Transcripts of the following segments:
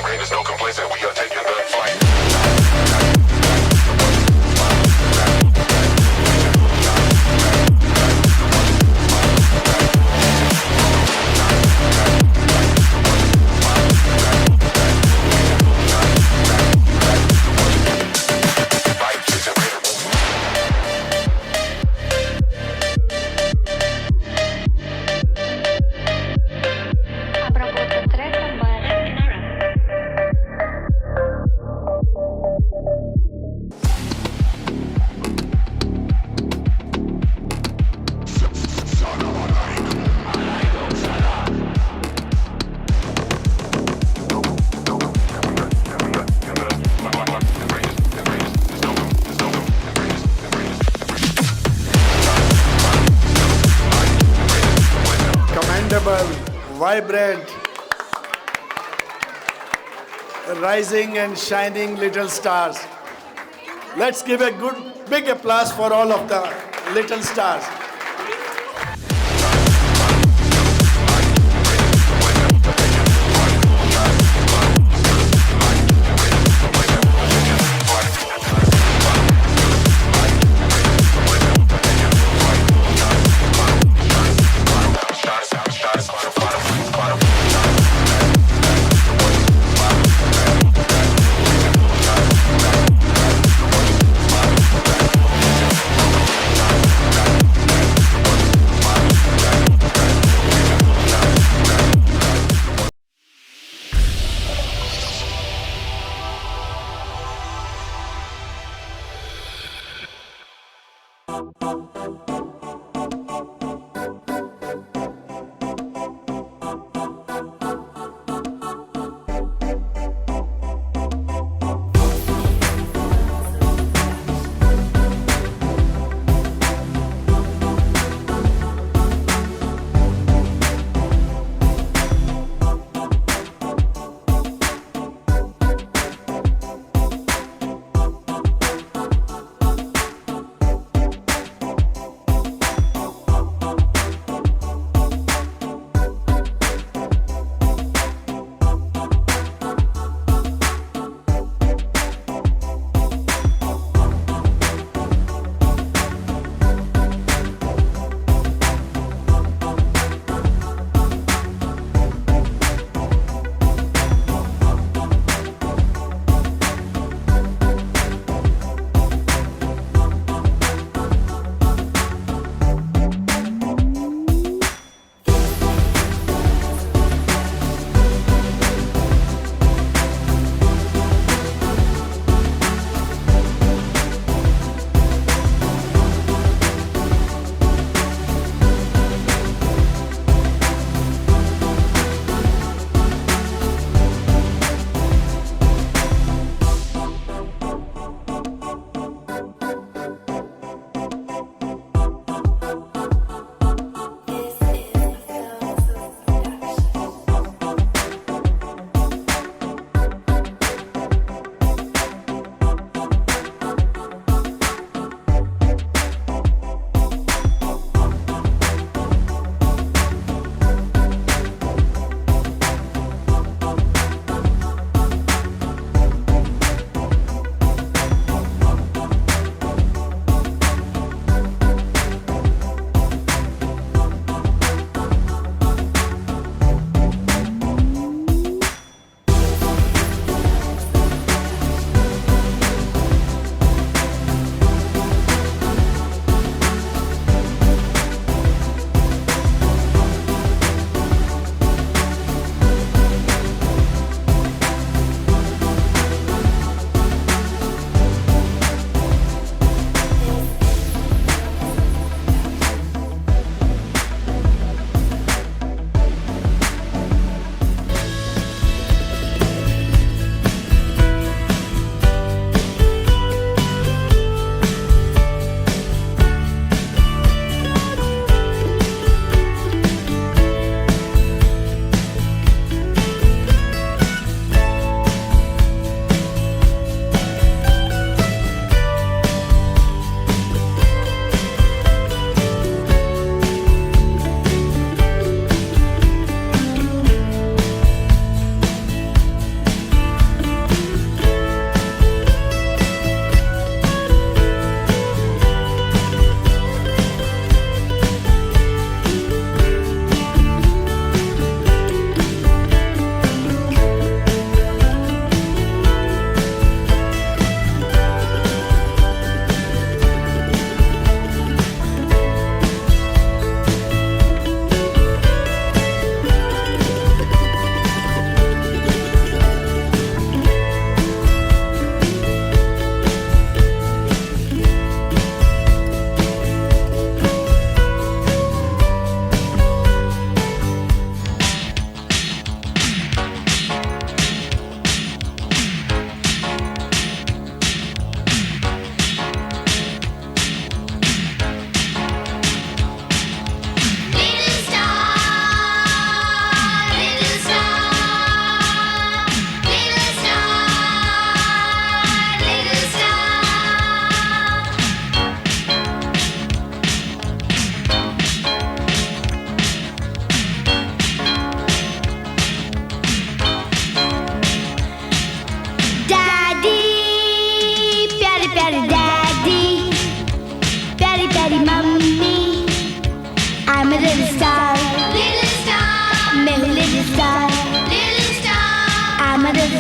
rain is no complacent. We are taking the fight. Обработка трека by Nora. Commendable, vibrant, rising and shining little stars. Let's give a good big applause for all of the little stars.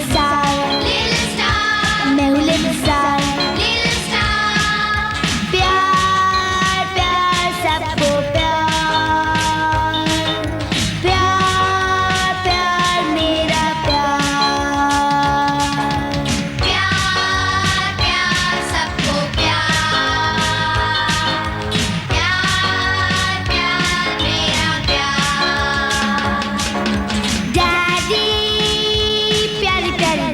star, little star, मैं हूँ little star. little star. प्यार प्यार सबको प्यार, प्यार प्यार मेरा प्यार. प्यार प्यार सबको प्यार, प्यार प्यार मेरा प्यार. डैडी प्यारी प्यारी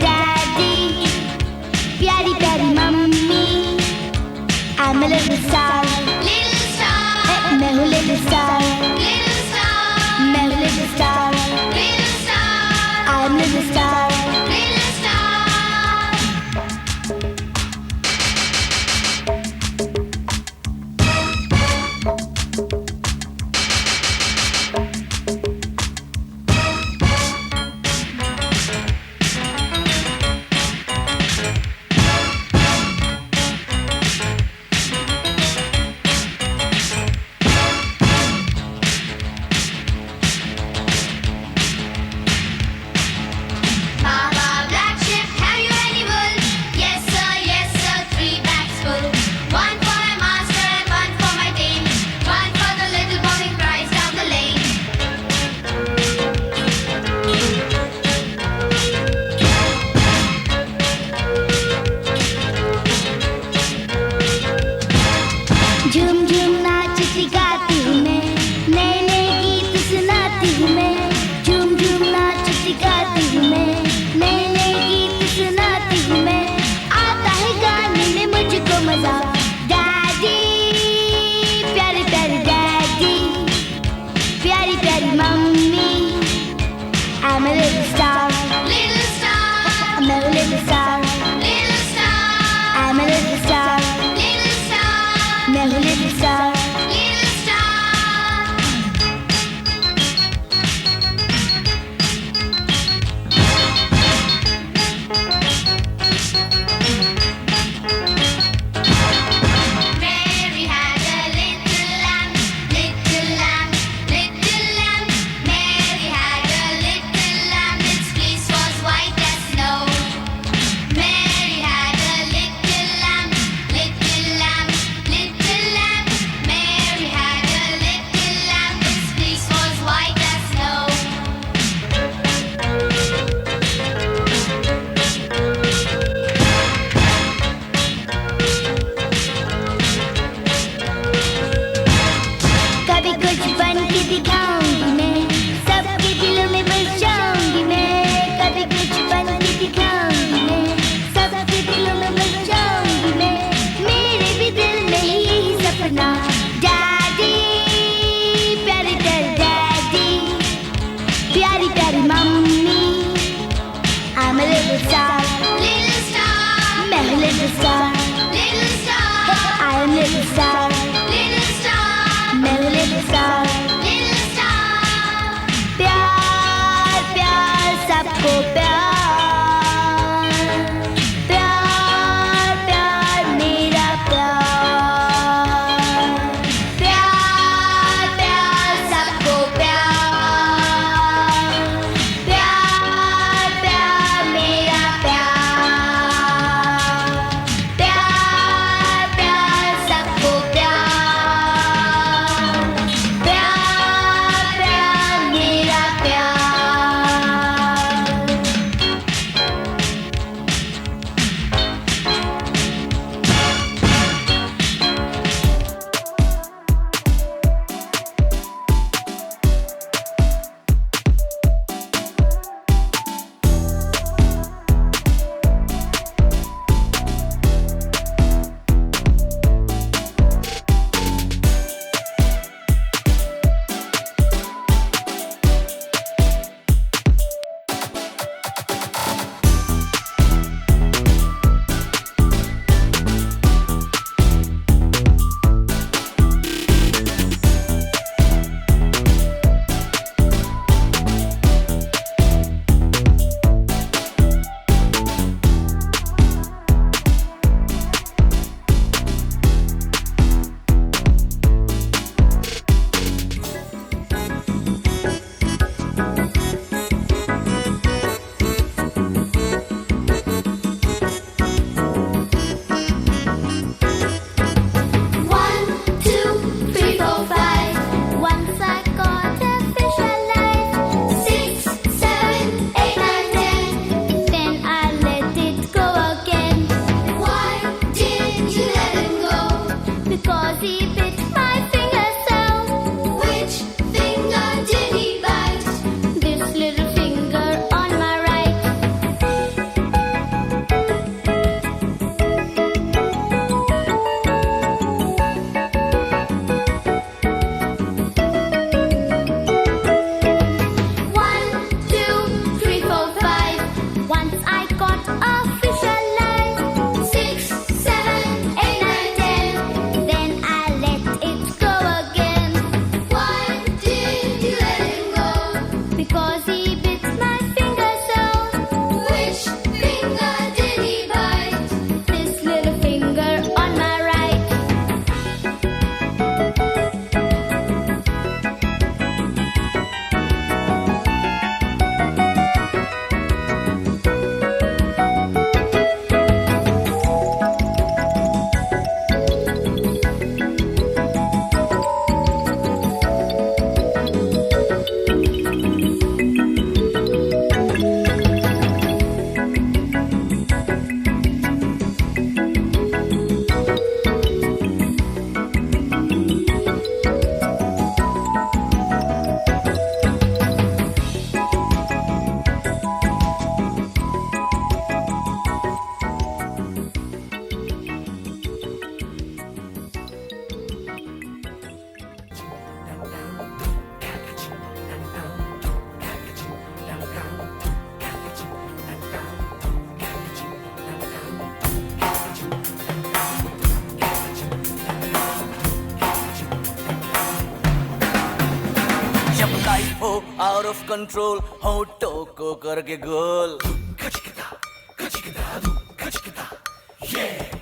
out of control, होठों को करके गोल,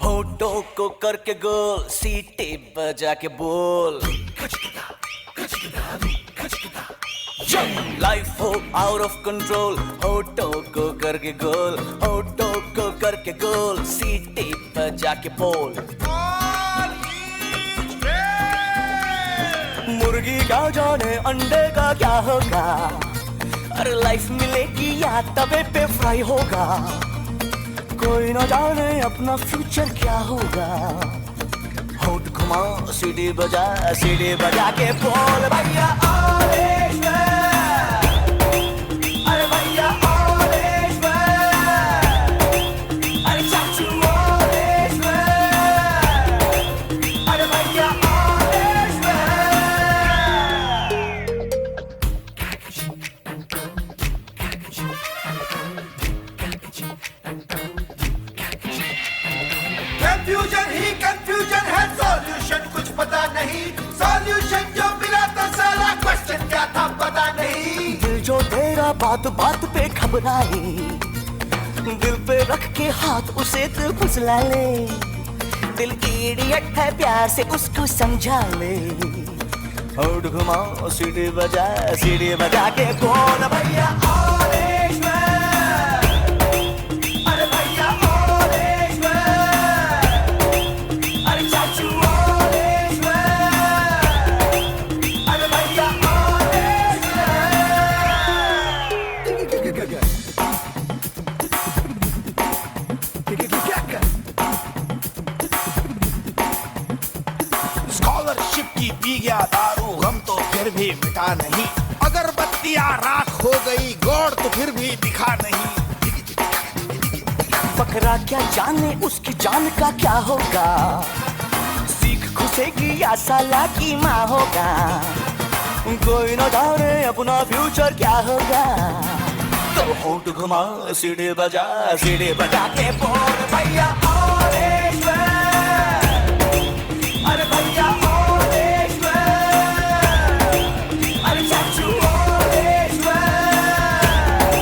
होठों को करके गोल, सीटी बजा के बोल, लाइफ हो आउट ऑफ कंट्रोल, होठों को करके गोल, होठों को करके गोल, सीटी बजा के बोल। मुर्गी का जाने अंडे का क्या होगा, अरे लाइफ मिलेगी या तवे पे फ्राई होगा, कोई ना जाने अपना फ्यूचर क्या होगा। होठ घुमा सीढ़ी बजा के बोल भैया ऑरेंज मैन, अरे भैया ऑरेंज मैन, अरे चाचू ऑरेंज मैन, अरे भैया ऑरेंज कंफ्यूजन ही कंफ्यूजन है, सॉल्यूशन कुछ पता नहीं, सॉल्यूशन जो मिला तो साला क्वेश्चन क्या था पता नहीं। दिल जो तेरा बात बात पे घबराए, दिल पे रख के हाथ उसे तू फुसला ले, दिल इडियट है प्यार से उसको समझा ले। होठ घुमा सीढ़ी बजा के बोल भैया ऑरेंज मैन, अरे भैया ऑरेंज मैन, अरे चाचू ऑरेंज मैन, अरे भैया ऑरेंज स्कॉलरशिप की पी गया दारू, गम तो फिर भी मिटा नहीं, अगरबत्तियां राख हो गई, गॉड तो फिर भी दिखा नहीं। बकरा क्या जाने उसकी जान का क्या होगा, सीख घुसेगी या साला की माँ होगा, कोई न जाने अपना फ्यूचर क्या होगा। तो होठ घुमा सीढ़ी बजा के बोल भैया ऑरेंज मैन, अरे भैया ऑरेंज मैन, अरे चाचू ऑरेंज मैन,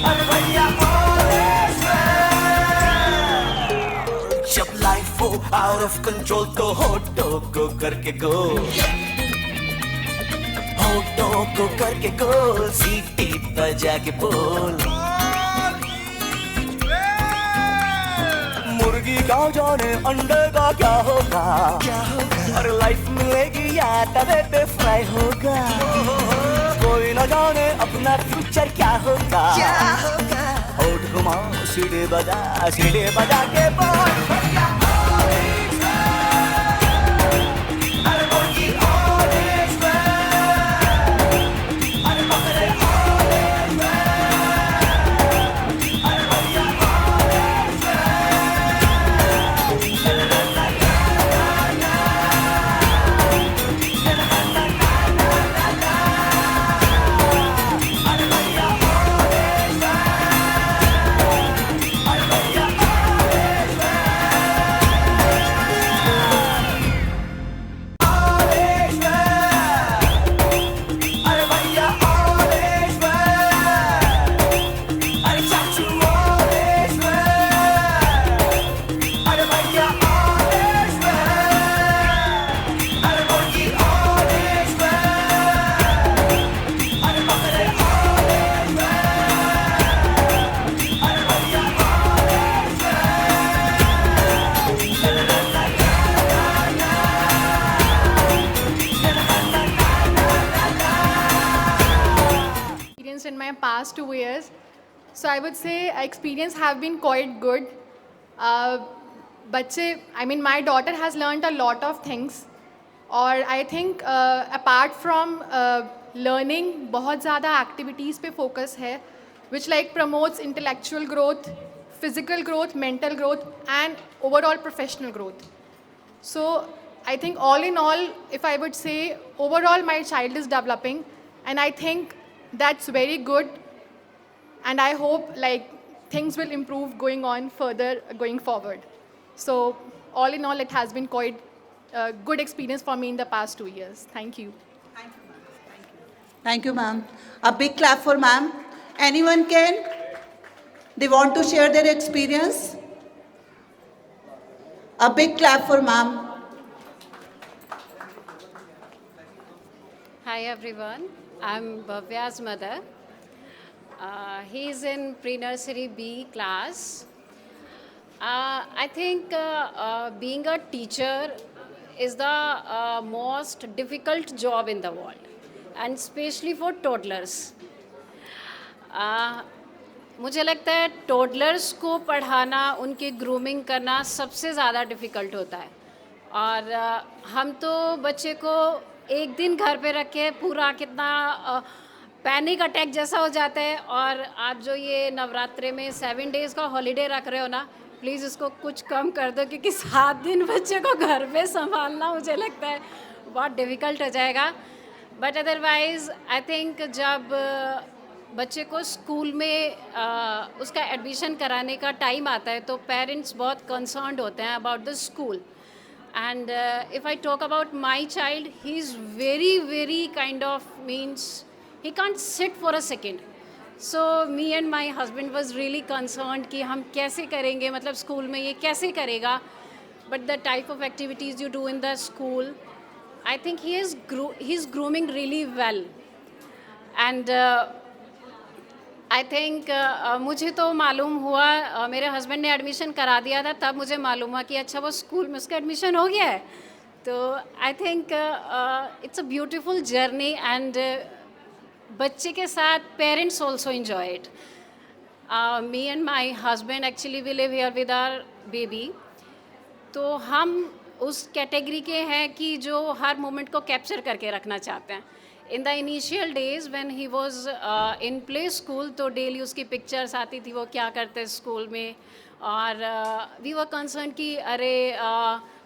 अरे भैया ऑरेंज मैन। जब लाइफ हो आउट ऑफ कंट्रोल तो होठों को करके गोल, होठों को करके गोल, सीटी बजा के बोल। मुर्गी का जाने अंडे का क्या होगा, और लाइफ मिलेगी या तवे पे फ्राई होगा, कोई न जाने अपना फ्यूचर क्या होगा। होठ घुमा सीढ़ी बजा के बोल भैया ऑरेंज मैन, अरे मुर्गी ऑरेंज मैन, अरे बकरे ऑरेंज मैन, अरे भैया orange In my past 2 years, so I would say experience have been quite good. बच्चे, I mean my daughter has learned a lot of things, और I think apart from learning बहुत ज़्यादा activities पे focus है, which like promotes intellectual growth, physical growth, mental growth and overall professional growth. So I think all in all, if I would say overall my child is developing, and I think that's very good, and I hope like things will improve going on further going forward. So all in all, it has been quite a good experience for me in the past 2 years. Thank you. Thank you, ma'am. Thank you. Thank you, ma'am. A big clap for ma'am. Anyone can? They want to share their experience? A big clap for ma'am. Hi everyone, I'm Bhavya's mother. He's in pre-nursery B class. I think being a teacher is the most difficult job in the world, and especially for toddlers. मुझे लगता है toddlers को पढ़ाना, उनकी grooming करना सबसे ज़्यादा difficult होता है। और हम तो बच्चे को एक दिन घर पे रख के पूरा कितना पैनिक अटैक जैसा हो जाता है। और आप जो ये नवरात्रे में 7 डेज़ का हॉलीडे रख रहे हो ना, प्लीज़ इसको कुछ कम कर दो, क्योंकि 7 दिन बच्चे को घर पे संभालना मुझे लगता है बहुत डिफ़िकल्ट हो जाएगा। बट अदरवाइज़ आई थिंक जब बच्चे को स्कूल में उसका एडमिशन कराने का टाइम आता है तो पेरेंट्स बहुत कंसर्न्ड होते हैं about the school. And if I talk about my child, he's very kind of means he can't sit for a second. So me and my husband was really concerned कि हम कैसे करेंगे, मतलब school में ये कैसे करेगा। But the type of activities you do in the school, I think he's grooming really well. And I think मुझे तो मालूम हुआ, मेरे हस्बैंड ने एडमिशन करा दिया था, तब मुझे मालूम हुआ कि अच्छा वो स्कूल में उसका एडमिशन हो गया है। तो I think it's a beautiful journey and बच्चे के साथ parents also enjoy it. Me and my husband actually we live here with our baby. तो हम उस कैटेगरी के हैं कि जो हर मोमेंट को कैप्चर करके रखना चाहते हैं। In the initial days when he was in play school, तो डेली उसकी पिक्चर्स आती थी वो क्या करते स्कूल में। और वी वर कंसर्न कि अरे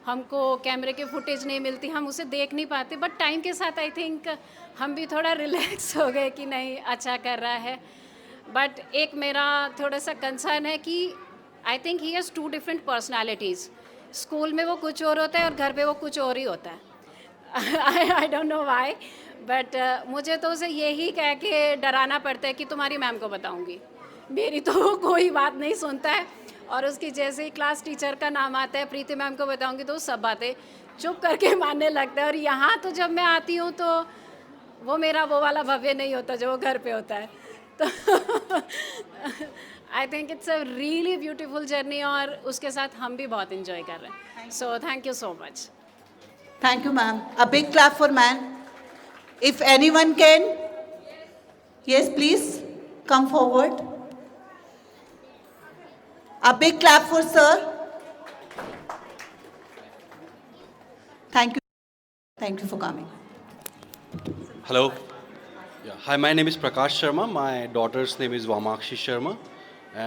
हमको कैमरे के फुटेज नहीं मिलती, हम उसे देख नहीं पाते। बट टाइम के साथ आई थिंक हम भी थोड़ा रिलैक्स हो गए कि नहीं अच्छा कर रहा है। बट एक मेरा थोड़ा सा कंसर्न है कि I think he has 2 different personalities. School में वो कुछ और होता है और घर पे वो कुछ और ही होता है। I don't know why, but मुझे तो उसे यही कह के डराना पड़ता है कि तुम्हारी मैम को बताऊंगी। मेरी तो वो कोई बात नहीं सुनता है। और उसकी जैसे ही क्लास टीचर का नाम आता है, प्रीति मैम को बताऊंगी, तो सब बातें चुप करके मानने लगता है। और यहाँ तो जब मैं आती हूँ तो वो मेरा वो वाला भव्य नहीं होता जो वो घर पे होता है। तो I think it's a really beautiful journey और उसके साथ हम भी बहुत इंजॉय कर रहे हैं। So thank you so much. Thank you, ma'am. A big clap for man. If anyone can, yes, please come forward. A big clap for sir. Thank you. Thank you for coming. Hello. Yeah. Hi, my name is Prakash Sharma. My daughter's name is Vamakshi Sharma,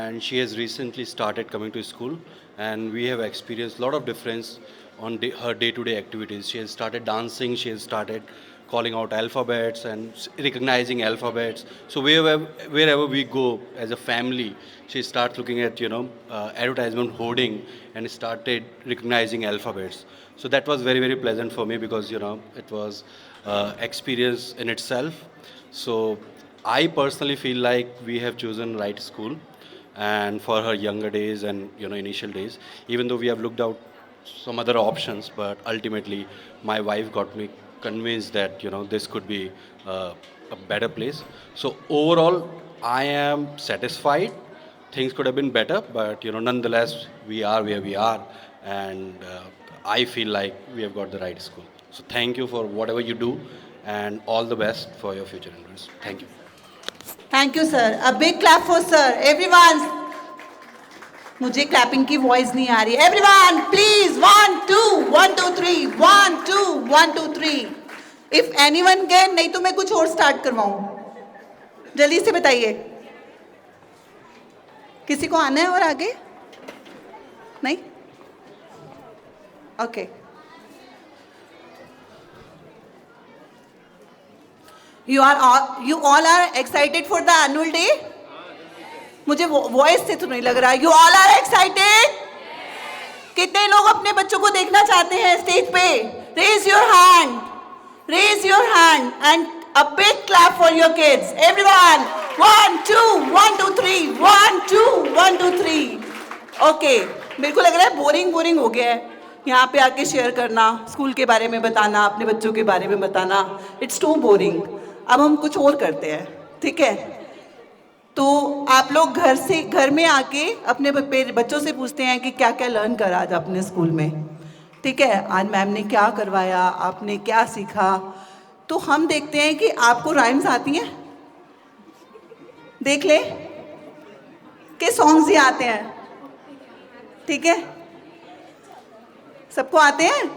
and she has recently started coming to school, and we have experienced a lot of difference on her day-to-day activities. She has started dancing, she has started calling out alphabets and recognizing alphabets. So wherever we go as a family, she starts looking at advertisement hoarding and started recognizing alphabets. So that was very pleasant for me because it was experience in itself. So I personally feel like we have chosen right school, and for her younger days and initial days, even though we have looked out some other options, but ultimately my wife got me convinced that this could be a better place. So overall I am satisfied. Things could have been better, but nonetheless we are where we are, and I feel like we have got the right school. So thank you for whatever you do, and all the best for your future endeavors. Thank you. Thank you, sir. A big clap for sir. Everyone. मुझे clapping की voice नहीं आ रही। Everyone, please, 1 2 1 2 3 1 2 1 2 3. If anyone can, नहीं तो मैं कुछ और start करवाऊँ। जल्दी से बताइए। किसी को आना है और आगे? नहीं? Okay. You all are excited for the annual day? मुझे वॉइस से तो नहीं लग रहा। You all are excited? कितने लोग अपने बच्चों को देखना चाहते हैं स्टेज पे? Raise your hand. Raise your hand. And A big clap for your kids. Everyone. 1, 2, 1, 2, 3. 1, 2, 1, 2, 3. Okay. मेरे को लग रहा है बोरिंग हो गया है यहाँ पे आके शेयर करना, स्कूल के बारे में बताना, अपने बच्चों के बारे में बताना. It's too boring. अब हम कुछ और करते हैं, ठीक है? तो आप लोग घर में आके अपने बच्चों से पूछते हैं कि क्या क्या लर्न करा आज अपने स्कूल में, ठीक है? आज मैम ने क्या करवाया, आपने क्या सीखा. तो हम देखते हैं कि आपको राइम्स आती हैं. देख ले के सॉन्ग्स ही आते हैं, ठीक है? सबको आते हैं?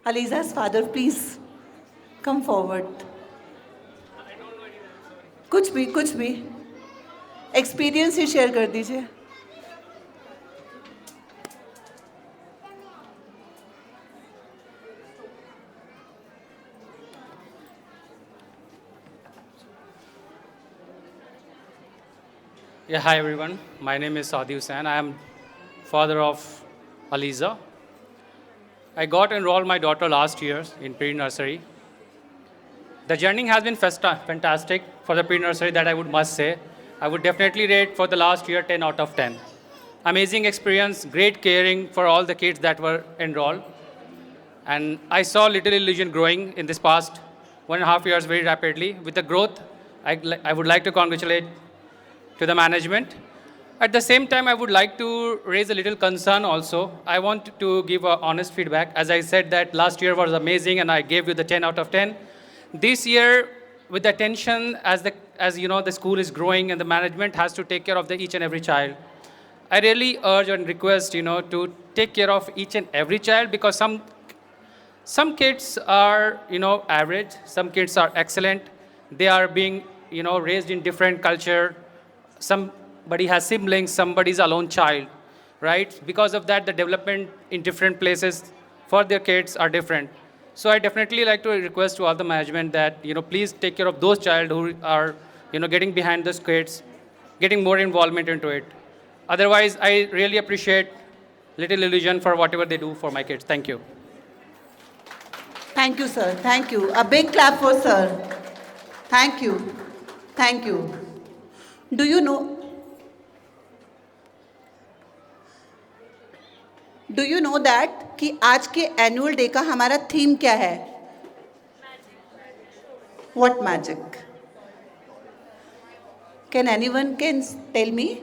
Aliza's father, please come forward. कुछ भी एक्सपीरियंस ही शेयर कर दीजिए. Yeah, hi everyone. My name is Saadi Hussain. I am father of Aliza. I got enrolled my daughter last year in pre-nursery. The journey has been fantastic for the pre-nursery, that I must say. I would definitely rate for the last year 10 out of 10. Amazing experience, great caring for all the kids that were enrolled. And I saw Little Illusion growing in this past 1.5 years very rapidly. With the growth, I would like to congratulate to the management. At the same time, I would like to raise a little concern also. I want to give a honest feedback. As I said that last year was amazing and I gave you the 10 out of 10. This year, with the tension, as you know, the school is growing and the management has to take care of each and every child. I really urge and request, to take care of each and every child, because some kids are, average. Some kids are excellent. They are being, raised in different culture. Somebody has siblings, somebody's a lone child, right? Because of that, the development in different places for their kids are different. So I definitely like to request to all the management that, please take care of those child who are, getting behind those kids, getting more involvement into it. Otherwise, I really appreciate Little Illusion for whatever they do for my kids. Thank you. Thank you, sir. Thank you. A big clap for sir. Thank you. Thank you. Do you know that कि आज के annual day का हमारा theme क्या है? What magic? Can anyone tell me?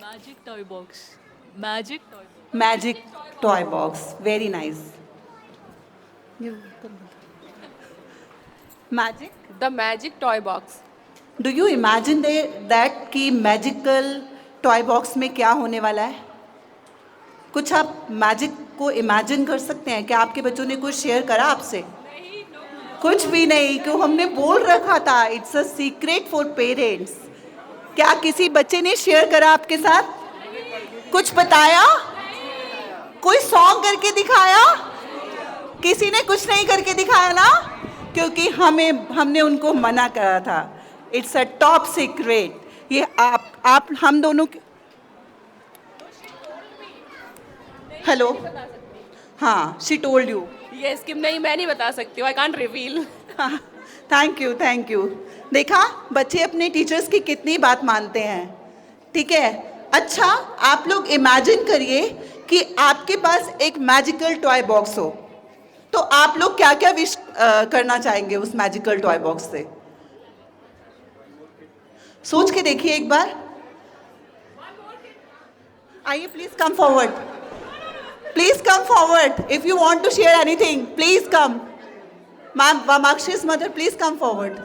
Magic toy box. Magic toy box. Magic toy box. Very nice. Magic? The magic toy box. Do you imagine that कि magical toy box में क्या होने वाला है? कुछ आप मैजिक को इमेजिन कर सकते हैं? क्या आपके बच्चों ने कुछ शेयर करा आपसे? कुछ भी नहीं, क्यों हमने बोल रखा था it's a secret for parents. क्या किसी बच्चे ने शेयर करा आपके साथ? कुछ बताया? कोई सॉन्ग करके दिखाया? किसी ने कुछ नहीं करके दिखाया ना? क्योंकि हमने उनको मना करा था. It's a top secret. ये आप हम दोनों हेलो. हाँ, शी टोल्ड यू. यस कि नहीं, मैं नहीं बता सकती हूँ. I can't reveal. Thank you. देखा बच्चे अपने टीचर्स की कितनी बात मानते हैं, ठीक है? अच्छा, आप लोग इमेजिन करिए कि आपके पास एक मैजिकल टॉय बॉक्स हो, तो आप लोग क्या क्या विश करना चाहेंगे उस मैजिकल टॉय बॉक्स से? सोच के देखिए एक बार. आइए, please come forward. Please come forward. If you want to share anything, please come. Ma'am, वामाक्षी's मदर, प्लीज कम फॉरवर्ड.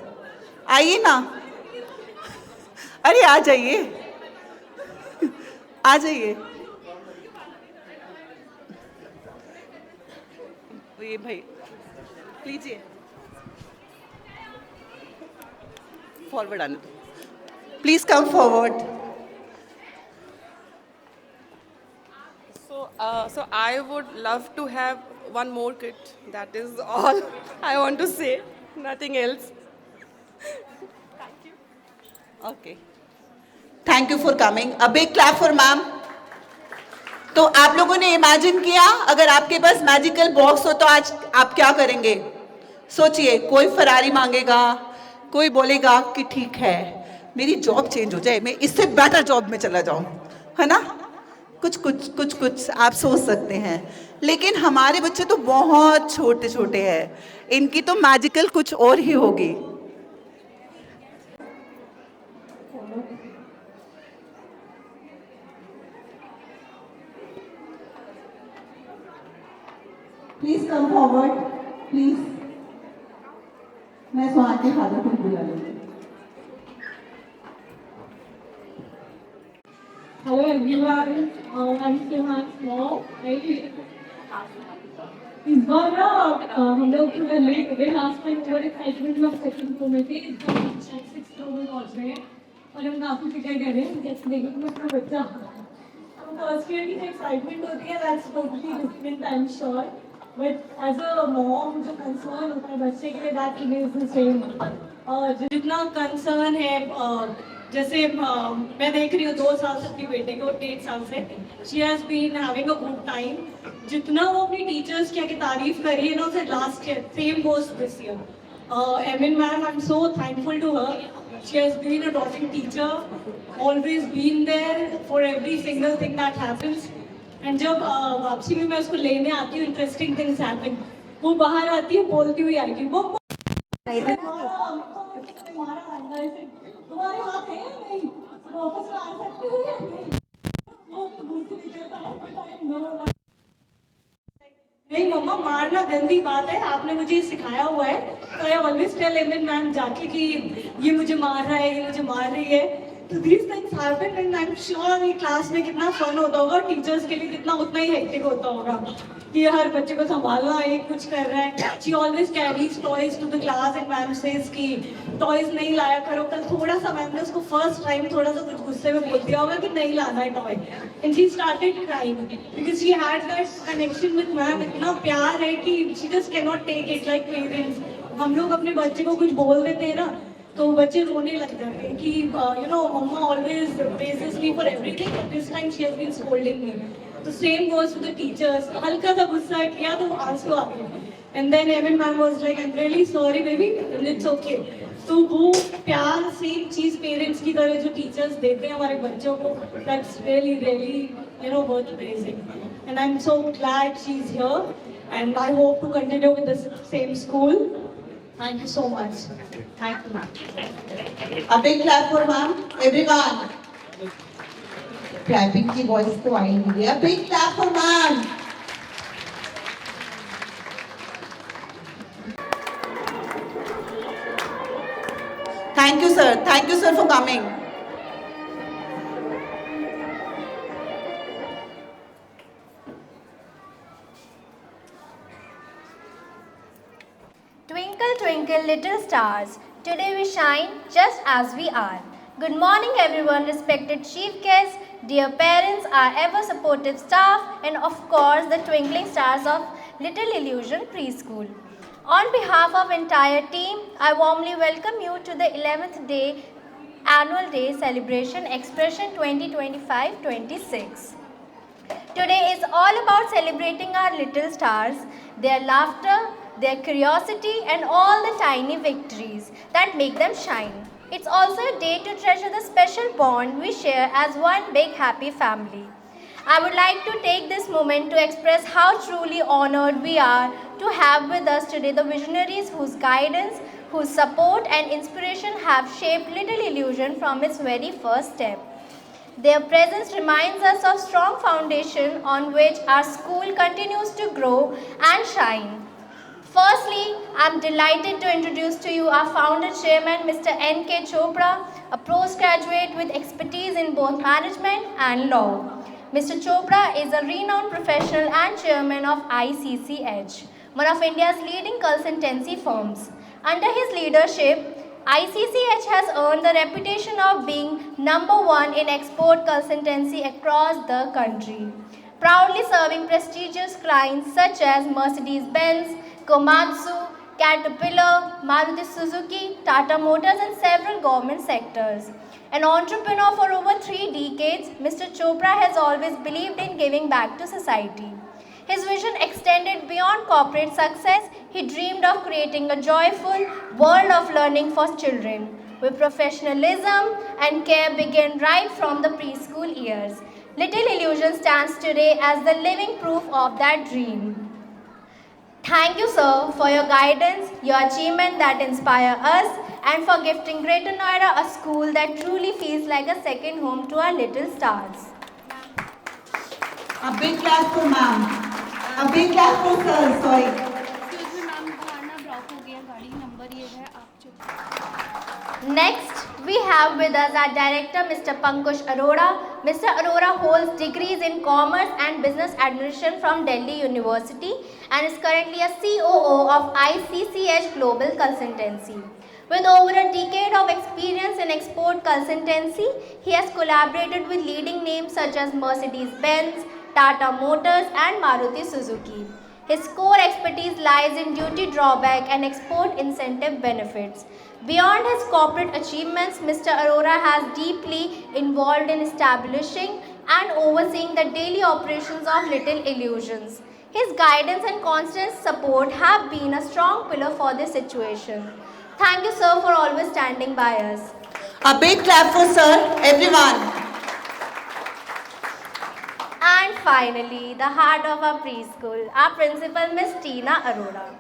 आइए ना. अरे आ जाइए, आ जाइए. ये भाई लीजिए, फॉरवर्ड आने दो. Please come forward. So I would love to have one more kit. That is all I want to say. Nothing else. Okay. Thank thank you for coming. A big clap for ma'am. तो आप लोगों ने imagine किया अगर आपके पास magical box हो तो आज आप क्या करेंगे? सोचिए, कोई फरारी मांगेगा, कोई बोलेगा कि ठीक है मेरी जॉब चेंज हो जाए, मैं इससे बेटर जॉब में चला जाऊं, है ना? कुछ आप सोच सकते हैं. लेकिन हमारे बच्चे तो बहुत छोटे छोटे हैं, इनकी तो मैजिकल कुछ और ही होगी. Please come forward please. मैं स्वाति के फादर को बुला लूंगी. Hello everyone, I'm Suhan Small. इस बार ना हम लोग थोड़ा लेट हो गए. लास्ट टाइम ओवर एक्साइटमेंट में सेकंड फ्लोर में थे, इस बार हम 6th फ्लोर में पहुंच गए हैं और हम काफी फिक्र कर रहे हैं जैसे देखिए कि मेरा बच्चा फर्स्ट ईयर की एक्साइटमेंट होती है that's totally different I am sure, but as a mom जो कंसर्न होता है बच्चे के लिए दैट रिमेन्स द सेम. और जितना कंसर्न है जैसे मैं देख रही हूँ 2 साल से अपनी बेटे को 1.5 साल से she has been having a good time. जितना वो अपनी टीचर्स की तारीफ करी है ना उसे last year same goes this year. Amin ma'am I am so thankful to her. She has been a topping teacher, always been there for every single thing that happens. And जब वापसी में मैं उसको लेने आती हूँ इंटरेस्टिंग थिंग्स हैपन. वो बाहर आती है बोलती हुई आएगी वो तुम्हारे हाथ है या नहीं, वापस आ सकते हो या नहीं. नहीं मम्मा मारना गंदी बात है, आपने मुझे सिखाया हुआ है. तो I always tell Amin ma'am जाके कि ये मुझे मार रहा है, ये मुझे मार रही है. तो these things happen and I am sure ये क्लास में कितना फन होता होगा, टीचर्स के लिए कितना उतना ही हेक्टिक होता होगा कि हर बच्चे को संभालना, एक कुछ कर रहा है. She always carries toys to the class and ma'am says कि टॉयज नहीं लाया करो. कल थोड़ा सा मैम ने उसको फर्स्ट टाइम थोड़ा सा कुछ गुस्से में बोल दिया होगा कि नहीं लाना है toy and she started crying because she had that connection with ma'am. इतना प्यार है कि she just can not take it like parents. हम लोग अपने बच्चे को कुछ बोल देते हैं ना तो बच्चे रोने लग जाते हैं कि you know mamma always praises me for everything but this time she has been scolding me. तो same goes to the teachers. हल्का सा गुस्सा किया तो आंसू आ गए एंड देन एमिन ma'am was like I am really sorry baby and it's okay. तो वो प्यार सेम चीज पेरेंट्स की तरह जो टीचर्स देते हैं हमारे बच्चों को that's really you know worth praising. And I am so glad she is here and I hope to continue with the same school. Thank you so much. Thank you, ma'am. A big clap for ma'am. Everyone. Clapping की voice तो आई नहीं है. A big clap for ma'am. Thank you, sir. Thank you, sir, for coming. Twinkle, twinkle, little stars, today we shine just as we are. Good morning, everyone, respected chief guests, dear parents, our ever supportive staff, and of course, the twinkling stars of Little Illusion Preschool. On behalf of entire team, I warmly welcome you to the 11th day annual day celebration Expression 2025-26. Today is all about celebrating our little stars, their laughter, their curiosity and all the tiny victories that make them shine. It's also a day to treasure the special bond we share as one big happy family. I would like to take this moment to express how truly honored we are to have with us today the visionaries whose guidance, whose support and inspiration have shaped Little Illusion from its very first step. Their presence reminds us of strong foundation on which our school continues to grow and shine. Firstly, I am delighted to introduce to you our founder chairman, Mr. N.K. Chopra, a postgraduate with expertise in both management and law. Mr. Chopra is a renowned professional and chairman of ICC Edge, one of India's leading consultancy firms. Under his leadership, ICC Edge has earned the reputation of being #1 in export consultancy across the country, proudly serving prestigious clients such as Mercedes-Benz, Komatsu, Caterpillar, Maruti Suzuki, Tata Motors and several government sectors. An entrepreneur for over 3 decades, Mr. Chopra has always believed in giving back to society. His vision extended beyond corporate success. He dreamed of creating a joyful world of learning for children, where professionalism and care begin right from the preschool years. Little Illusion stands today as the living proof of that dream. Thank you, sir, for your guidance, your achievement that inspire us, and for gifting Greater Noida a school that truly feels like a second home to our little stars. A big clap for ma'am. A big clap for sir, sorry. Next, we have with us our director, Mr. Pankaj Arora. Mr. Arora holds degrees in Commerce and Business Administration from Delhi University and is currently a COO of ICCH Global Consultancy. With over a decade of experience in export consultancy, he has collaborated with leading names such as Mercedes-Benz, Tata Motors and Maruti Suzuki. His core expertise lies in duty drawback and export incentive benefits. Beyond his corporate achievements, Mr. Arora has deeply involved in establishing and overseeing the daily operations of Little Illusions. His guidance and constant support have been a strong pillar for this situation. Thank you, sir, for always standing by us. A big clap for sir, everyone. And finally, the heart of our preschool, our principal, Miss Tina Arora.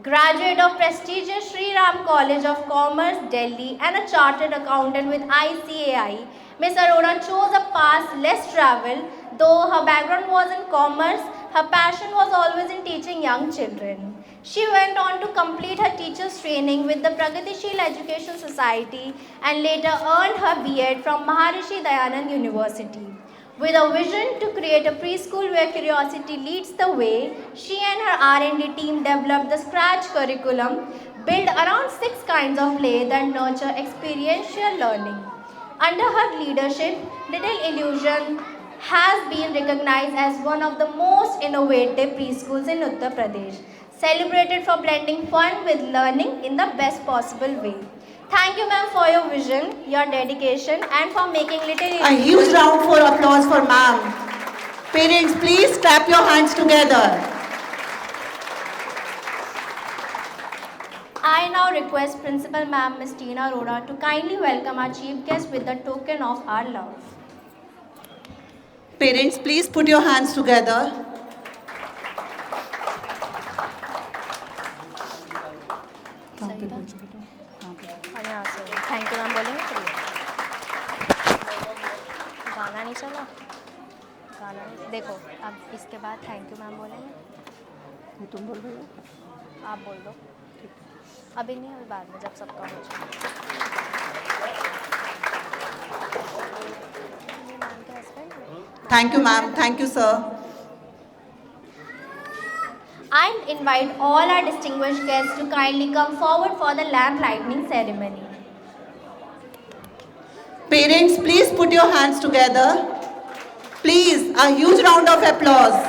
Graduate of prestigious Sri Ram College of Commerce, Delhi, and a chartered accountant with ICAI, Miss Arora chose a path less traveled. Though her background was in commerce, her passion was always in teaching young children. She went on to complete her teacher's training with the Pragatishil Education Society and later earned her B.Ed from Maharishi Dayanand University. With a vision to create a preschool where curiosity leads the way, she and her R&D team developed the Scratch curriculum, built around 6 kinds of play that nurture experiential learning. Under her leadership, Little Illusion has been recognized as one of the most innovative preschools in Uttar Pradesh, celebrated for blending fun with learning in the best possible way. Thank you, ma'am, for your vision, your dedication, and for making Little Illusion. A huge round of applause for ma'am. Parents, please clap your hands together. I now request Principal Ma'am Ms. Tina Arora to kindly welcome our chief guest with the token of our love. Parents, please put your hands together. Thank you ma'am बोलेंगे गाना नहीं चला गाना नहीं देखो अब इसके बाद थैंक यू मैम बोलेंगे तुम बोल रहे हो आप बोल दो अभी नहीं अभी बाद में जब सबका हो जाए Thank you, ma'am. Thank you, sir. I invite all our distinguished guests to kindly come forward for the lamp lighting ceremony. Parents, please put your hands together. Please, a huge round of applause.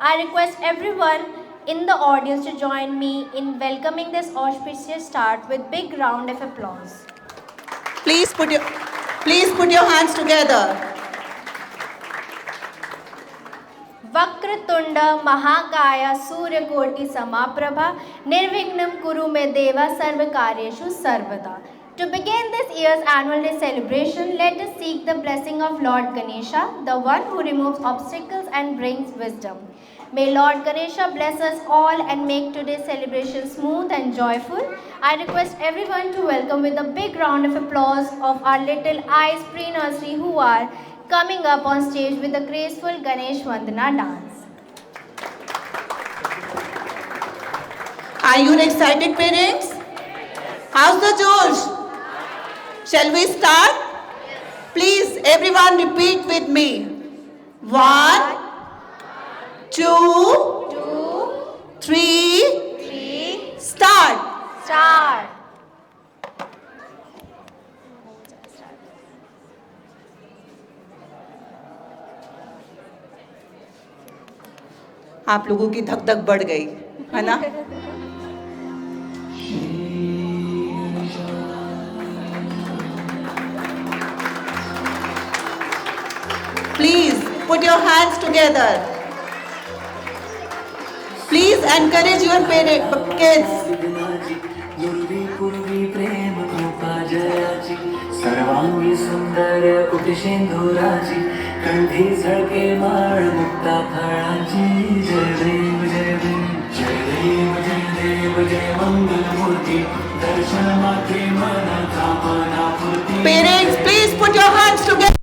I request everyone in the audience to join me in welcoming this auspicious start with big round of applause. Please put your hands together. Vakratunda Mahakaya Suryakoti Samaprabha Nirvignam Kuru Me Deva Sarvakaryeshu Sarvada. To begin this year's annual day celebration, let us seek the blessing of Lord Ganesha, the one who removes obstacles and brings wisdom. May Lord Ganesha bless us all and make today's celebration smooth and joyful. I request everyone to welcome with a big round of applause of our little eyes pre-nursery who are coming up on stage with a graceful Ganesh Vandana dance. Are you excited, parents? How's the Josh? Shall we start? Please, everyone repeat with me. 1, 2, 3, start. Start. आप लोगों की धक धक बढ़ गई है ना? Please put your hands together. Please encourage your kids. सर्वांगी सुंदर उपशेंदुराची कंठी झळके माळ मुक्ता फळाची जय देव जय देव जय देव जय देव जय मंगल मूर्ती दर्शन मात्रे मना कामना पूर्ती. Parents, please put your hands together.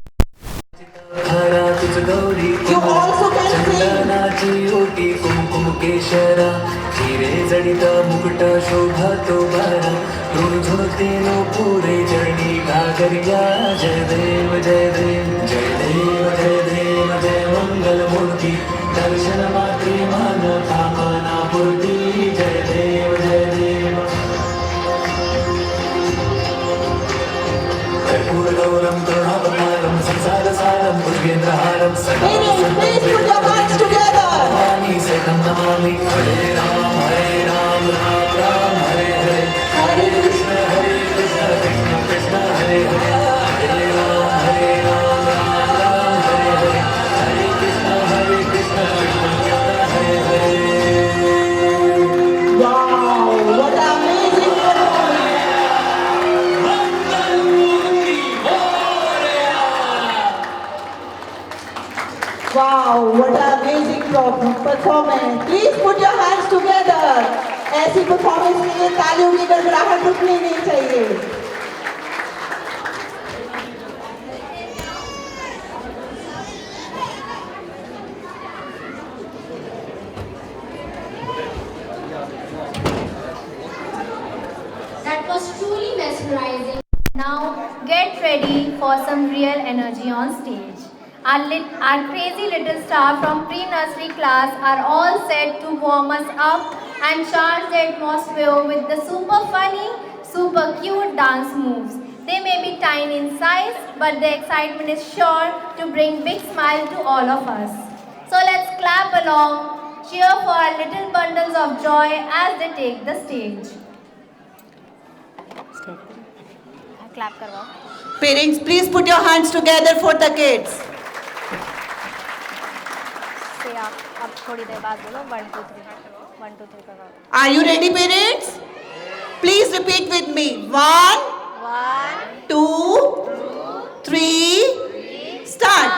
You also can चंदनाची ओटी कुमकुम केशरा हिरे जडित मुकुट शोभा तो बारा झुणझुणते नो पुरे चरणी घागरिया जय देव जय देव जय देव जय देव जय मंगल मूर्ती दर्शन मात्रे मन कामना पूर्ती जय देव जय देव. कर्पूरगौरं करुणावतारं संसारसारं भुजगेन्द्रहारं सदा भवानी सकं नमामि. हरे Ram Ram Ram Hare Hare Hare Krishna Krishna Krishna Hare Hare Hare Ram Ram Ram Hare Hare Hare Krishna Krishna Hare Hare. Wow, what amazing Wow, what an amazing performance. Please put your hands together. ऐसी परफॉर्मेंस के लिए तालियों की गड़गड़ाहट रुकनी नहीं चाहिए. That was truly mesmerizing. Now get ready for some real energy on stage. Our crazy little star from pre-nursery class are all set to warm us up and charge the atmosphere with the super funny, super cute dance moves. They may be tiny in size, but the excitement is sure to bring big smile to all of us. So let's clap along, cheer for our little bundles of joy as they take the stage. Clap karwao. Parents, please put your hands together for the kids. से आप अब थोड़ी देर बाद बोलो 1 2 3 1 2 3 करवाओ. Are you ready, parents? Please repeat with me. 1, 2, 3, start.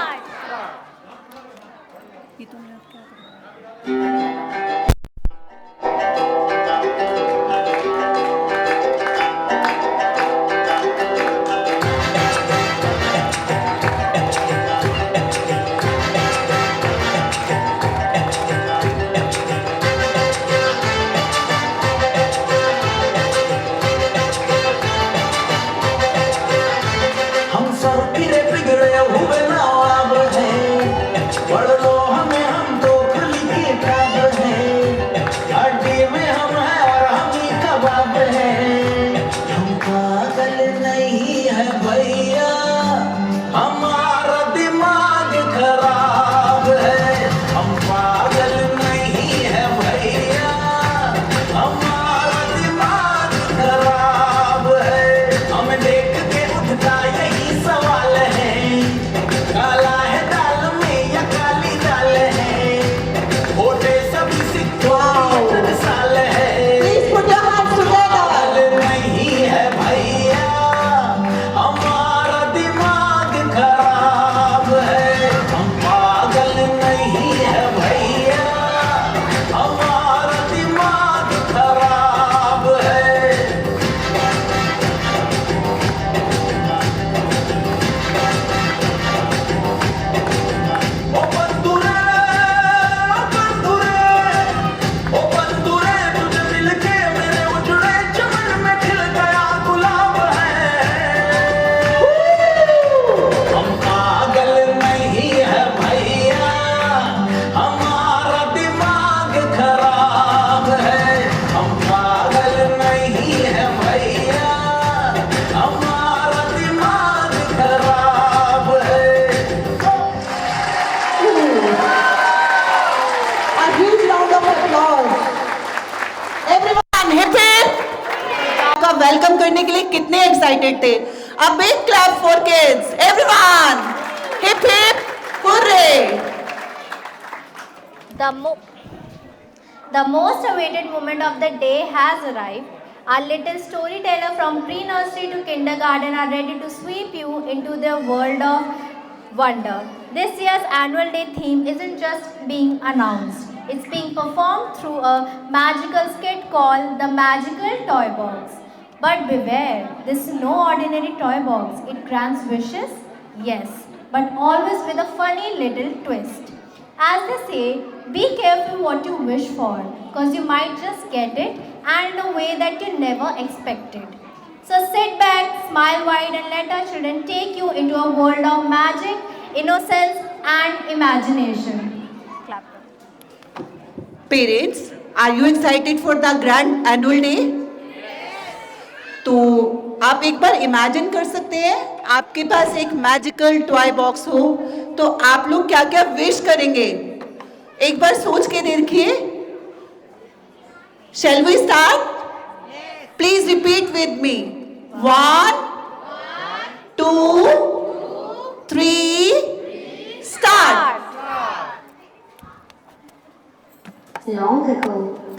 खराब कितने excited थे. A big clap for kids, everyone. Hip hip, hooray. The most awaited moment of the day has arrived. Our little storyteller from pre-nursery to kindergarten are ready to sweep you into their world of wonder. This year's annual day theme isn't just being announced. It's being performed through a magical skit called the Magical Toy Box. But beware, this is no ordinary toy box. It grants wishes, yes, but always with a funny little twist. As they say, be careful what you wish for, because you might just get it and in a way that you never expected. So sit back, smile wide and let our children take you into a world of magic, innocence and imagination. Clap. Parents, are you excited for the grand annual day? तो आप एक बार imagine कर सकते हैं आपके पास एक magical toy box हो तो आप लोग क्या क्या विश करेंगे एक बार सोच के देखिए. Shall we start? Please repeat with me. 1, 2, 3, start. Long ago,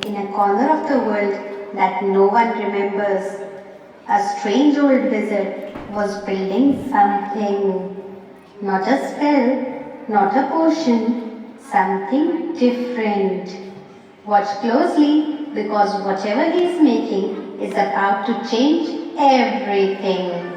in a corner of the world that no one remembers, a strange old wizard was building something. Not a spell, not a potion, something different. Watch closely because whatever he is making is about to change everything.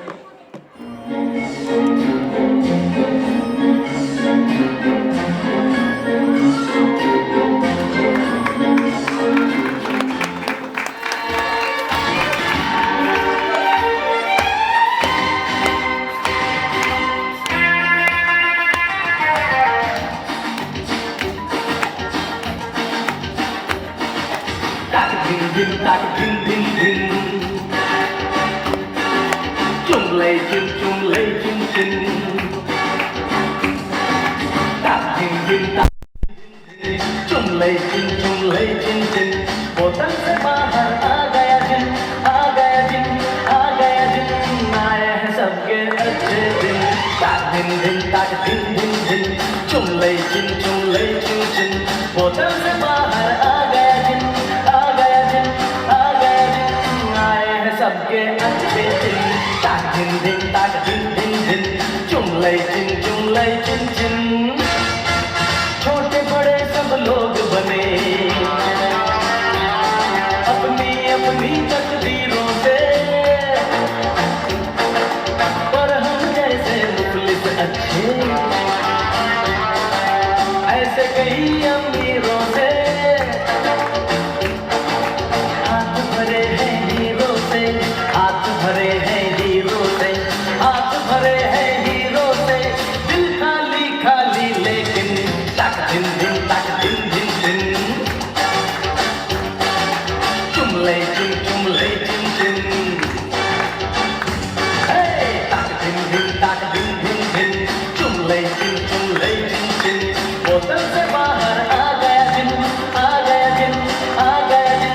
बोतल से बाहर आ गया जिन, आ गया जिन, आ गया जिन, आए हैं सबके अच्छे दिन. ताक दिन दिन ताक दिन दिन दिन, चुम ले जिन चिन. बोतल से बाहर आ गया जिन, आ गया जिन, आ गया जिन, आए हैं सबके अच्छे दिन. ताक दिन दिन ताक दिन दिन दिन, चुम ले जिन चिन. छोटे बड़े सब लोग बने अपनी अपनी तकदीरों से, पर हम जैसे मुखलिस अच्छे ऐसे कई अमीरों से. हाथ भरे हैं हीरो से, हाथ भरे हैं हीरो से, हाथ भरे हैं हीरो से, दिल खाली खाली लेकिन ताक दिन दिन ताक दिन दिन दिन. चुम ले चिन चिन. Hey! ताक दिन दिन ताक दिन दिन दिन, चुम ले चिन चिन. बोतल से बाहर आ गया जिन, आ गया जिन, आ गया जिन,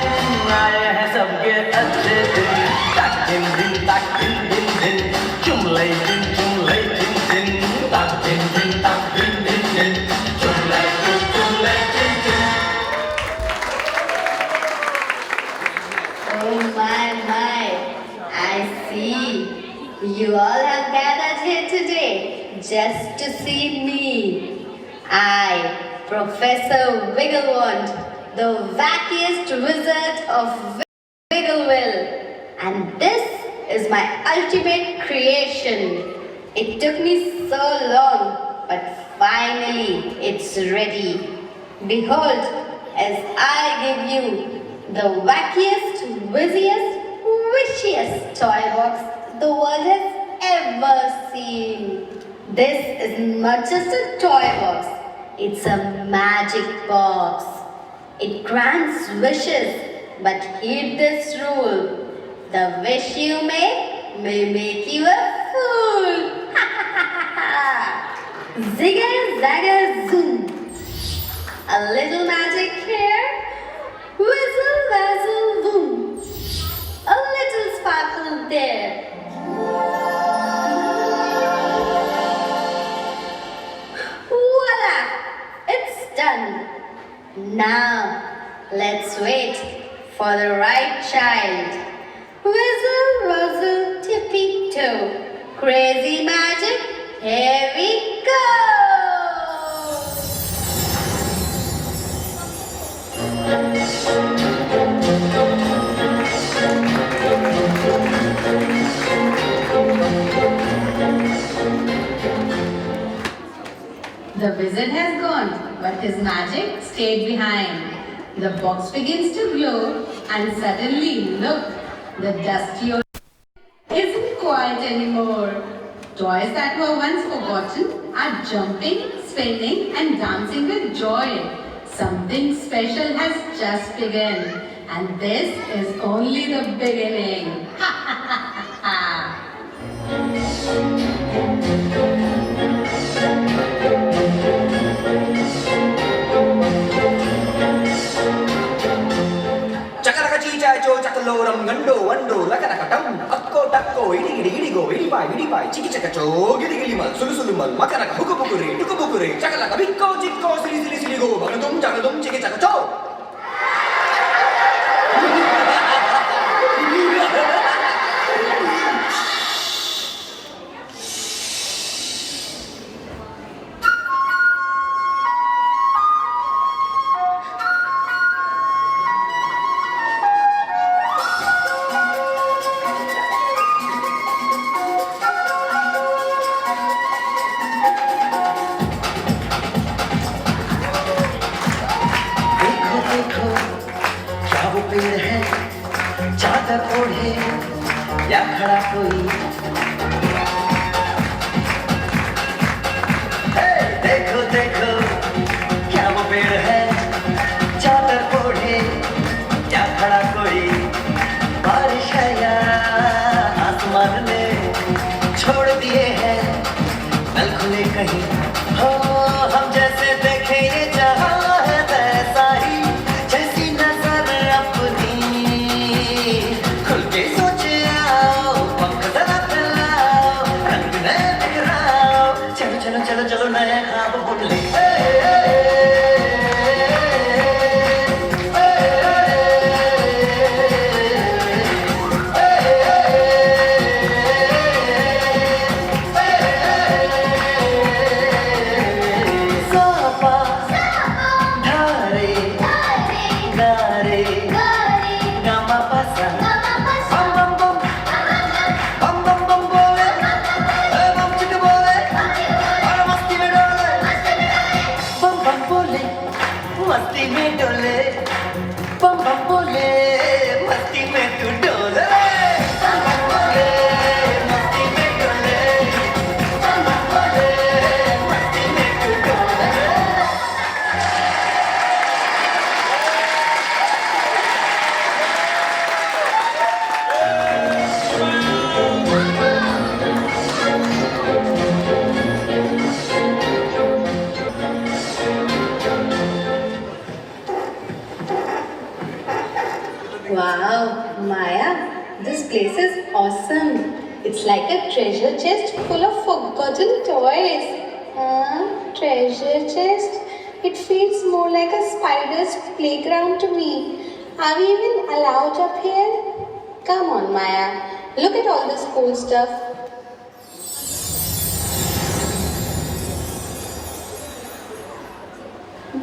आए हैं सबके अच्छे दिन. ताक दिन दिन ताक दिन दिन दिन, चुम ले चिन चिन. ताक दिन दिन ताक दिन दिन दिन, चुम ले चिन. Oh my, I see. You all have gathered here today just to see me. I, Professor Wigglewand, the wackiest wizard of Wiggleville. And this is my ultimate creation. It took me so long, but finally it's ready. Behold, as I give you the wackiest, wizziest, wishiest toy box the world has ever seen. This is not just a toy box, it's a magic box. It grants wishes, but heed this rule. The wish you make may make you a fool. Zigger, zagger, zoom. A little magic here. Whistle, wazzle, boom. A little sparkle there. The wizard has gone, but his magic stayed behind. The box begins to glow, and suddenly, look, the dusty old isn't quiet anymore. Toys that were once forgotten are jumping, spinning, and dancing with joy. Something special has just begun, and this is only the beginning. Ha ha ha ha Chakaraka chicha cho chakaloram gando wando lakarakatam akko takko idigo idipai chiki chakacho gili mal sulu mal makaraka hukupukure chakalaka bikko chikko sili go jagadum chiki chakacho. चादर ओढ़े या खड़ा कोई देखो देखो क्या वो पेड़ है चादर ओढ़े या खड़ा कोई बारिश है या आसमान ने छोड़ दिए हैं नल खुले कहीं हो हम जैसे देखे ये जहां है वैसा ही जैसी नजर अपनी खुल के सोचे आओ पंख जरा फैलाओ रंग नए बिखराओ चलो नए ख्वाब बुन ले मस्ती में डोले बम बम बोले मस्ती में तू डोले बम बम बोले मस्ती में डोले बम बम बोले मस्ती में तू डोले Wow, Maya, this place is awesome. It's like a treasure chest full of forgotten toys. Treasure chest? It feels more like a spider's playground to me. Are we even allowed up here? Come on, Maya. Look at all this cool stuff.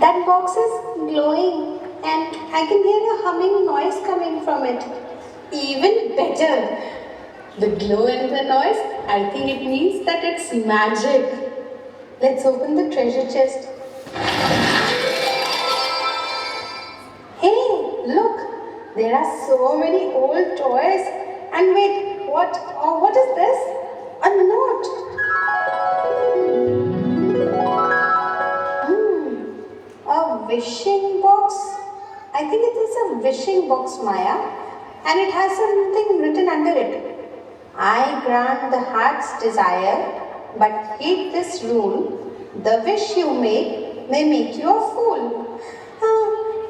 That box is glowing and I can hear a humming noise coming from it. Even better. The glow and the noise, I think it means that it's magic. Let's open the treasure chest. Hey, look, there are so many old toys. And wait, what is this? A note. A wishing box. I think it is a wishing box, Maya. And it has something written under it. I grant the heart's desire, but heed this rule. The wish you make may make you a fool.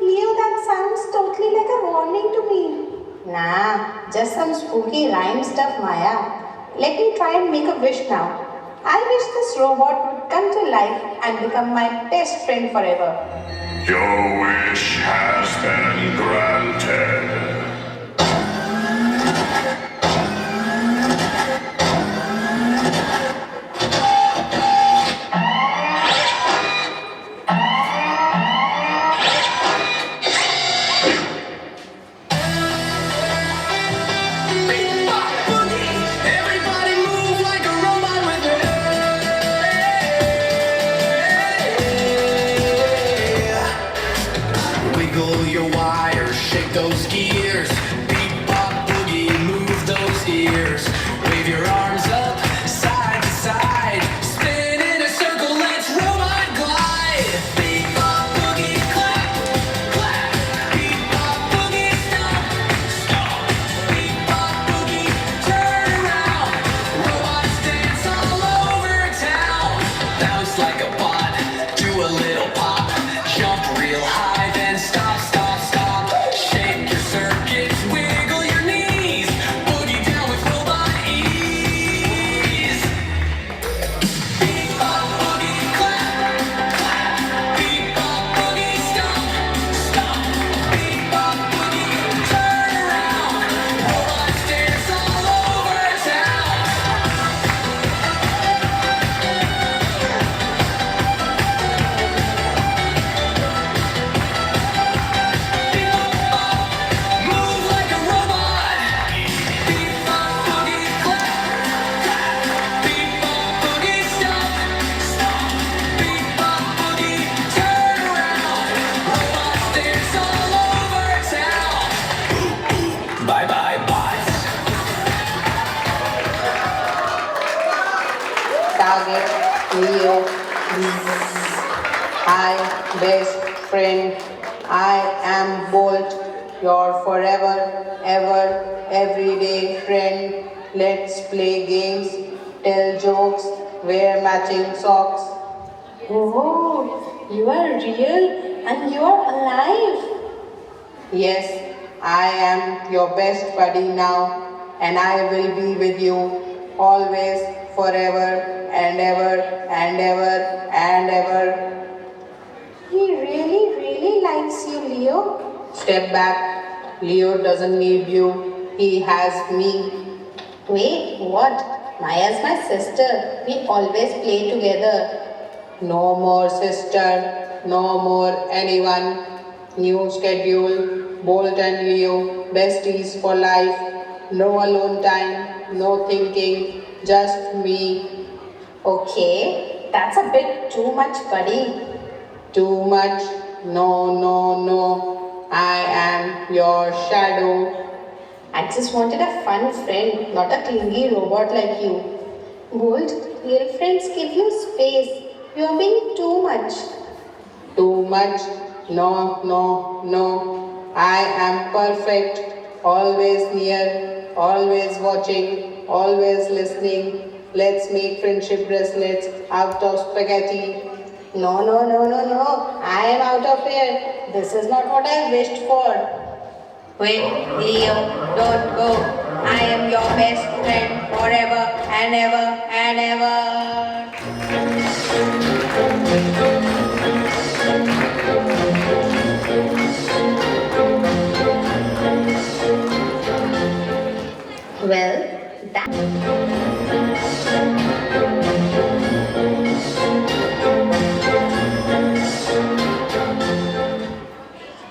Leo, that sounds totally like a warning to me. Nah, just some spooky rhyme stuff, Maya. Let me try and make a wish now. I wish this robot would come to life and become my best friend forever. Your wish has been granted. Everybody move like a robot with it. Wave your arms up, side to side. Spin in a circle, let's robot glide. Bebop, boogie, clap, clap. Bebop, boogie, stomp, stomp. Bebop, boogie, turn around. Robots dance all over town. Bounce like a bot, do a little pop. Jump real high, then stop, stop, stop. Shake your circuits, wiggle your knees. Boogie down with robot ease. Bebop, boogie, clap, clap. Bebop, boogie, stomp, stomp. Bebop, boogie, turn around. Robots dance all over town. Move like a robot. Bebop, boogie, clap, clap. Bebop, boogie, stomp, stomp. Bebop, boogie, turn around. Robots dance all over town. Bye bye, bots. Target, Leo, hi, best friend. I am Bolt, your forever, ever, everyday friend. Let's play games, tell jokes, wear matching socks. Oh, you are real and you are alive. Yes, I am your best buddy now, and I will be with you always, forever, and ever, and ever, and ever. He really likes you, Leo. Step back. Leo doesn't need you. He has me. Wait, what? Maya's my sister. We always play together. No more sister. No more anyone. New schedule. Bolt and Leo. Besties for life. No alone time. No thinking. Just me. Okay, that's a bit too much, buddy. Too much? No, no, no. I am your shadow. I just wanted a fun friend, not a clingy robot like you. Bolt, real friends give you space. You are being too much. Too much? No, no, no. I am perfect. Always near. Always watching. Always listening. Let's make friendship bracelets out of spaghetti. No, no, no, no, no. I am out of here. This is not what I wished for. Wait, Leo, don't go. I am your best friend forever and ever and ever. Well,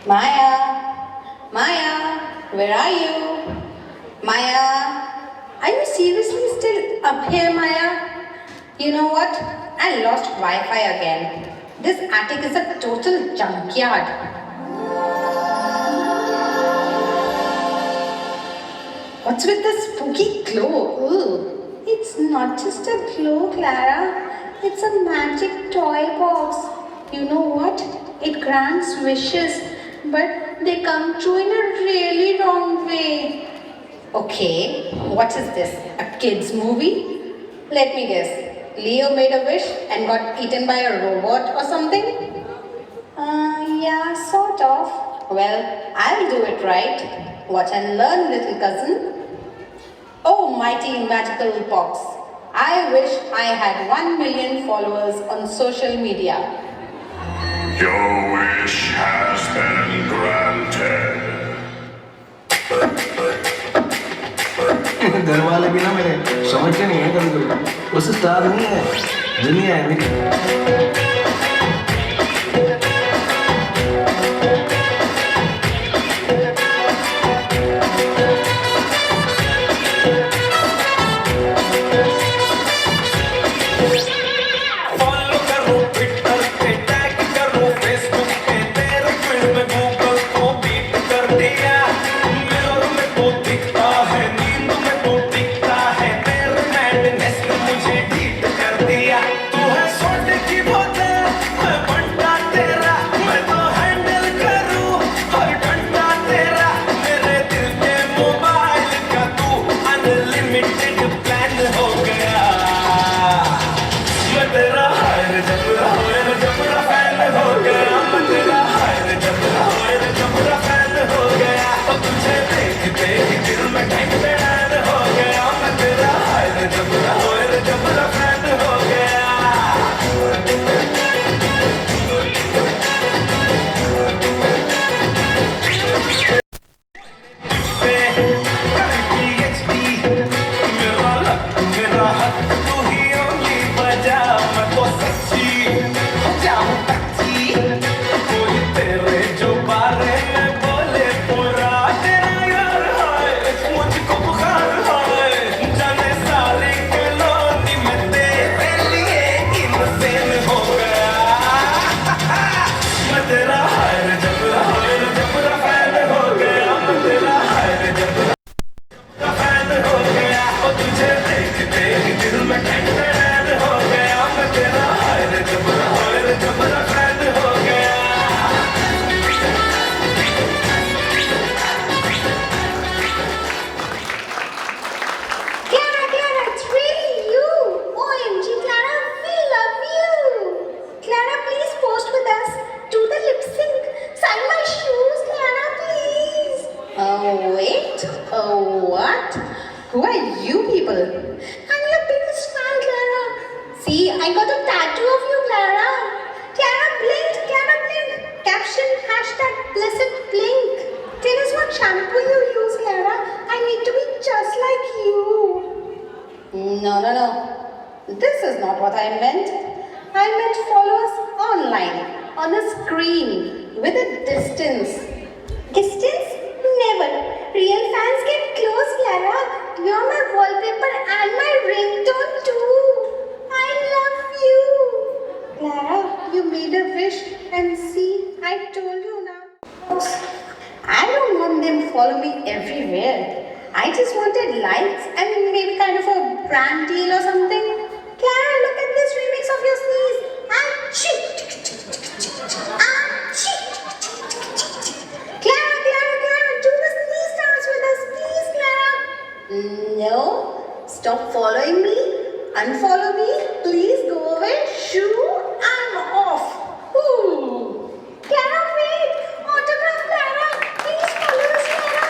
Maya, where are you? Maya, are you seriously still up here, Maya? You know what? I lost Wi-Fi again. This attic is a total junkyard. What's with this spooky glow? Ooh. It's not just a glow, Clara. It's a magic toy box. You know what? It grants wishes, but they come true in a really wrong way. Okay, what is this? A kid's movie? Let me guess. Leo made a wish and got eaten by a robot or something? Yeah, sort of. Well, I'll do it right. Watch and learn, little cousin. Oh, mighty magical box. I wish I had 1 million followers on social media. Your wish has been granted. घर वाले भी ना मेरे समझते नहीं है कभी कभी वो स्टार नहीं है दुनिया है फॉलो करो ट्विटर पे टैग करो फेसबुक पे तेरे फिल्म में गूगल को बीट कर दिया मिरर में तो दिखता है नींद में तो दिखता है तेरा देखते ही दिल में टैन हो गया मैं तेरा हाय रे जबरा फैन हो गया Clara, Clara, it's really you! OMG, Clara, we love you! Clara, please post with us. Do the lip sync. Sign my shoes, Clara, please. Oh, wait. Oh, what? Who are you people? I'm your biggest fan, Clara. See, I got a tattoo of you, Clara. Clara blinked, Clara blinked. Caption, #blessed blink. Tell us what shampoo you use, Clara. I need to be just like you. No. This is not what I meant. I meant follow us online, on a screen, with a distance. Distance? Never. Real fans get close, Clara. You're my wallpaper and my ringtone too. I love you. Clara, you made a wish and see, I told you now. I don't want them to follow me everywhere. I just wanted likes and maybe kind of a brand deal or something. Clara, look at this remix of your sneeze. Achoo! Achoo! Clara, do the sneeze dance with us, please, Clara. No, stop following me. Unfollow me. Please go away. Shoo, I'm off. Ooh. Clara, wait. Autograph, Clara. Please follow us, Clara.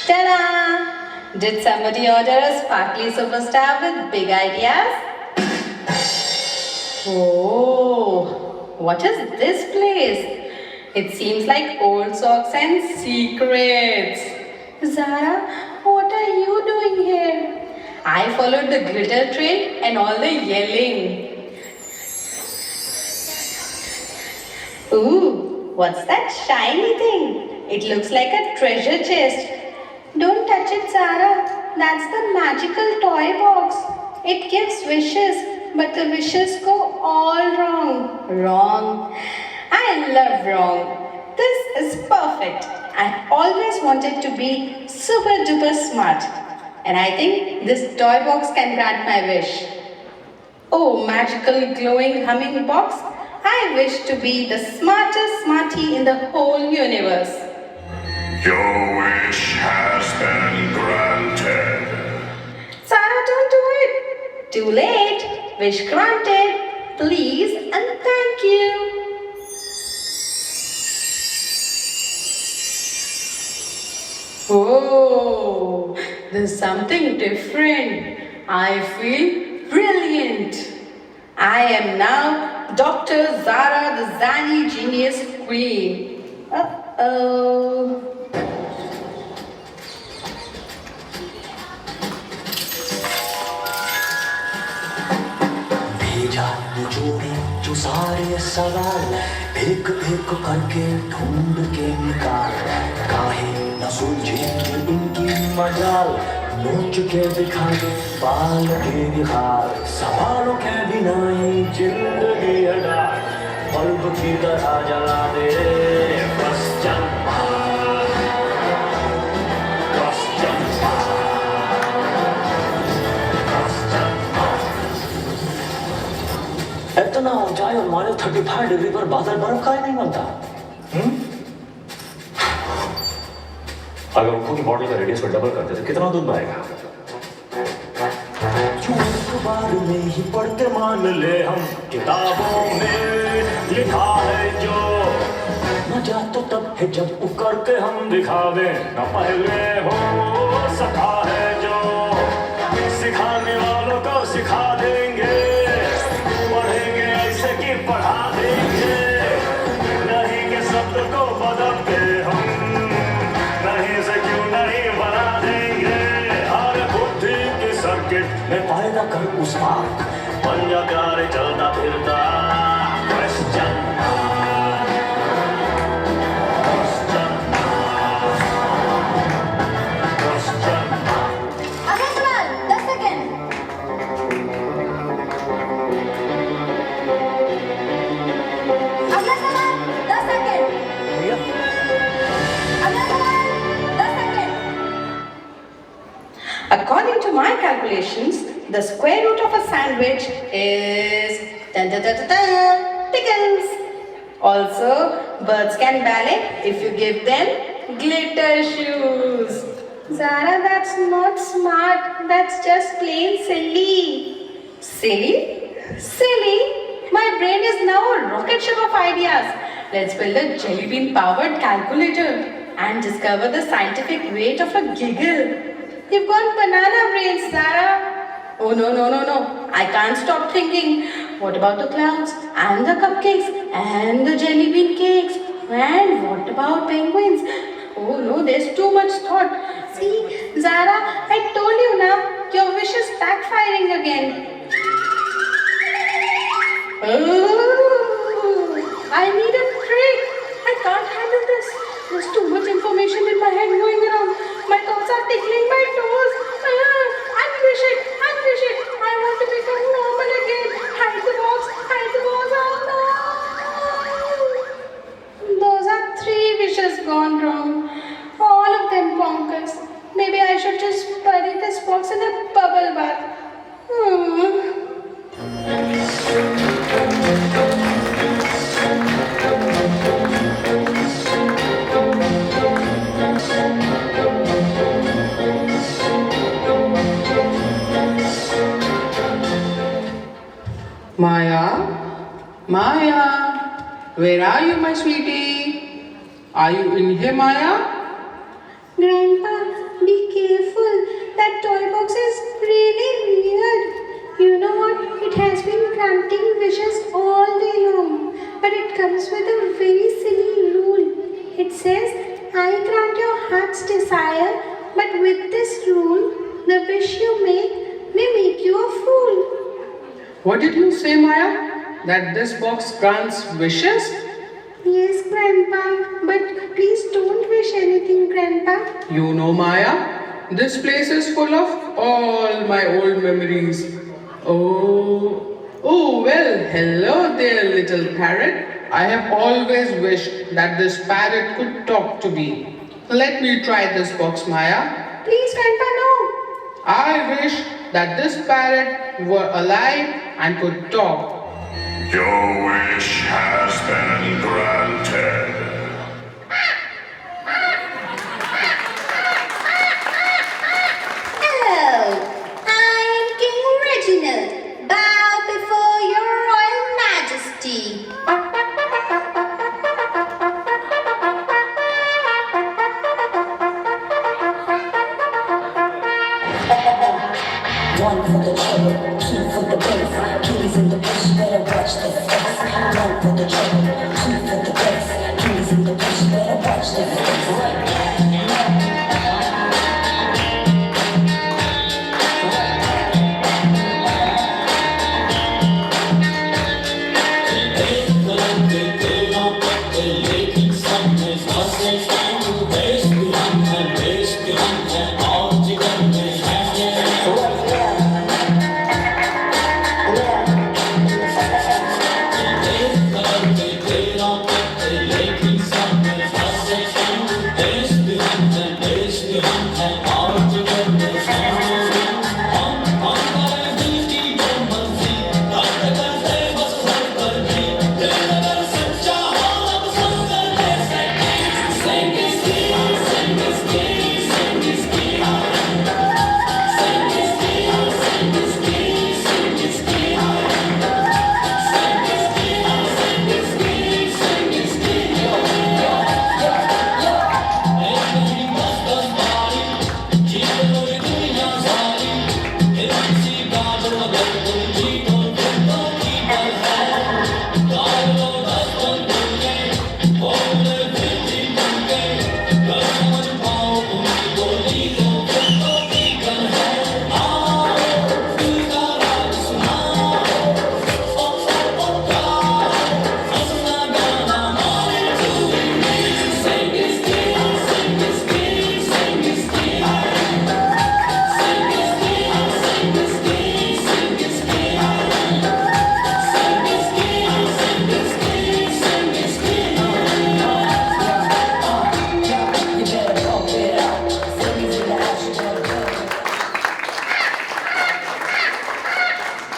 Ta-da! Did somebody order a sparkly superstar with big ideas? Oh, what is this place? It seems like old socks and secrets. Zara, what are you doing here? I followed the glitter trail and all the yelling. Ooh, what's that shiny thing? It looks like a treasure chest. Don't touch it, Zara. That's the magical toy box. It gives wishes, but the wishes go all wrong. Wrong. I love wrong. This is perfect. I've always wanted to be super duper smart. And I think this toy box can grant my wish. Oh, magical glowing humming box. I wish to be the smartest smarty in the whole universe. Your wish has been granted. Sarah, don't do it. Too late. Wish granted. Please and thank you. Oh, there's something different. I feel brilliant. I am now Dr. Zara, the Zany Genius Queen. Uh-oh. भेजा निचोड़े जो सारे सवाल एक एक करके ढूंढ के निकाल काहे न सुलझे इनकी मजाल नोच के दिखा दे बाल के निहार सवालों के बिना ही जिंदगी अड़ा बल्ब की तरह जला दे बस चल इतना ऊंचाई और -35 डिग्री पर बादल बर्फ का ही नहीं बनता अगर उनको की बॉडी का रेडियस को डबल करते तो कितना दूध बनेगा अखबार में ही पढ़ते मान ले हम किताबों में लिखा है जो मजा तो तब है जब उकर के हम दिखावे न पहले हो सका है जो सिखाने वालों को सिखा देंगे पढ़ेंगे ऐसे कि पढ़ा देंगे नहीं के शब्द को बदल के हम नहीं से क्यों नहीं बना देंगे हर बुद्धि की सर्किट में पैदा कर उस बात बन जा प्यारे चलता फिरता question According to my calculations, the square root of a sandwich is pickles. Also, birds can ballet if you give them glitter shoes. Zara, that's not smart. That's just plain silly. Silly? Silly? My brain is now a rocket ship of ideas. Let's build a jelly bean powered calculator and discover the scientific weight of a giggle. You've got banana brains, Zara. Oh no, no, no, no. I can't stop thinking. What about the clouds and the cupcakes and the jelly bean cakes? And what about penguins? Oh no, there's too much thought. See, Zara, I told you now, your wish is backfiring again. Oh, I need a break. I can't handle this. There's too much information in my head going around. My thoughts are tickling my toes. Unwish it, unwish it. I want to become normal again. Hide the box, hide the box. Oh no. Those are 3 wishes gone wrong. All of them bonkers. Maybe I should just bury this box in a bubble bath. Maya? Maya? Where are you, my sweetie? Are you in here, Maya? Grandpa, be careful. That toy box is really weird. You know what? It has been granting wishes all day long. But it comes with a very silly rule. It says, I grant your heart's desire, but with this rule, the wish you make may make you a fool. What did you say, Maya? That this box grants wishes? Yes, Grandpa, but please don't wish anything, Grandpa. You know, Maya, this place is full of all my old memories. Oh, well, hello there, little parrot. I have always wished that this parrot could talk to me. Let me try this box, Maya. Please, Grandpa, no. I wish that this parrot were alive and could talk. Your wish has been granted. Hello, I am King Reginald. Bow before your royal majesty. One for the trouble, 2 for the bass. Kitties in the bush, better watch this space. 1 for the trouble, 2 for the bass. Kitties in the bush, better watch this space.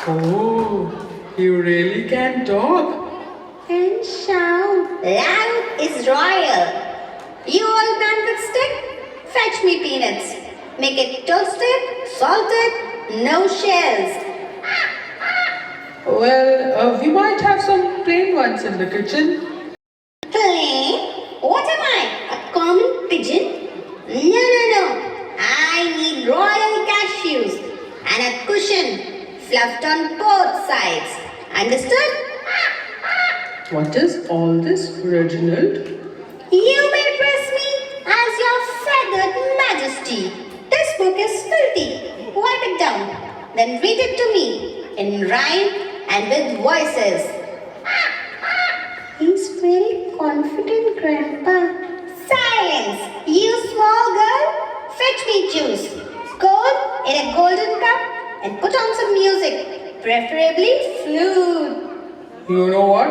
Oh, you really can talk. And shout. Loud is royal. You all done with stick? Fetch me peanuts. Make it toasted, salted, no shells. Well, we might have some plain ones in the kitchen. Plain? What am I? A common pigeon? No. I need royal cashews and a cushion fluffed on both sides. Understood? What is all this, Reginald? You may address me as your feathered majesty. This book is filthy. Wipe it down. Then read it to me in rhyme and with voices. He's very confident, Grandpa. Silence! You small girl! Fetch me juice. Gold in a golden cup and put on some music. Preferably flute. You know what?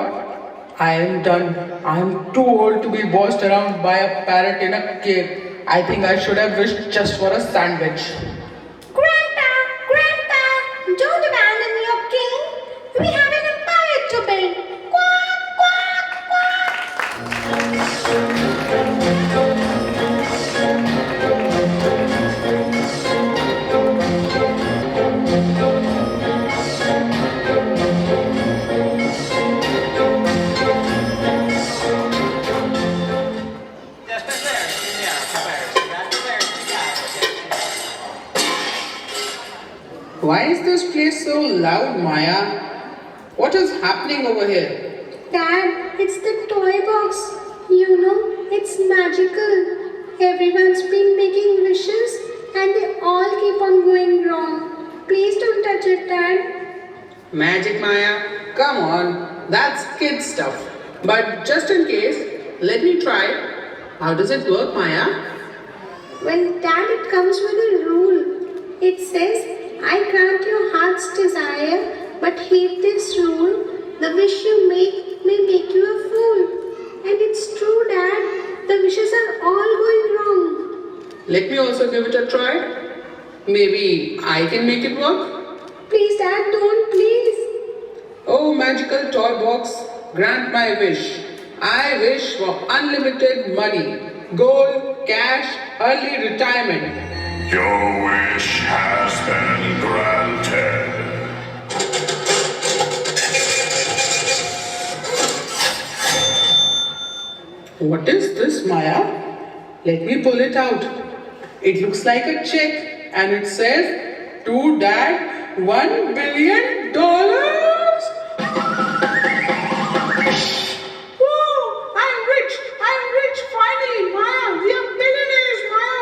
I am done. I am too old to be bossed around by a parrot in a cave. I think I should have wished just for a sandwich. Grandpa, don't abandon your king. We have an empire to build. Why is this place so loud, Maya? What is happening over here? Dad, it's the toy box. You know, it's magical. Everyone's been making wishes and they all keep on going wrong. Please don't touch it, Dad. Magic, Maya? Come on, that's kid stuff. But just in case, let me try. How does it work, Maya? Well, Dad, it comes with a rule. It says, I grant your heart's desire, but heed this rule. The wish you make may make you a fool. And it's true, Dad. The wishes are all going wrong. Let me also give it a try. Maybe I can make it work? Please, Dad, don't, please. Oh, magical toy box, grant my wish. I wish for unlimited money, gold, cash, early retirement. Your wish has been granted. What is this, Maya? Let me pull it out. It looks like a check and it says, to Dad, $1 billion. Whoa, I'm rich, finally, Maya. We are billionaires, Maya.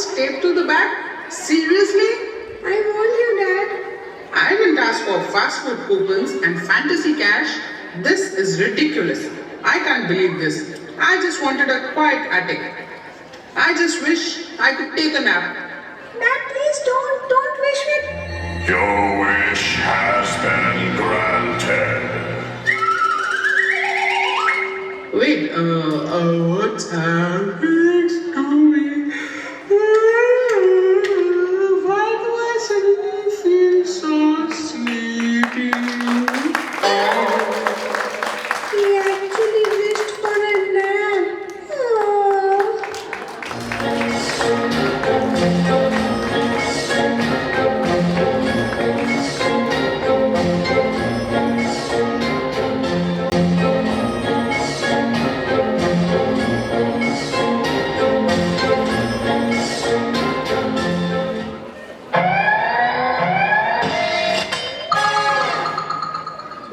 was taped to the back? Seriously? I warned you, Dad. I didn't ask for fast food coupons and fantasy cash. This is ridiculous. I can't believe this. I just wanted a quiet attic. I just wish I could take a nap. Dad, please don't wish me. Your wish has been granted. Wait, what's happening to me? Why do I suddenly feel so sleepy? He actually wished for a nap.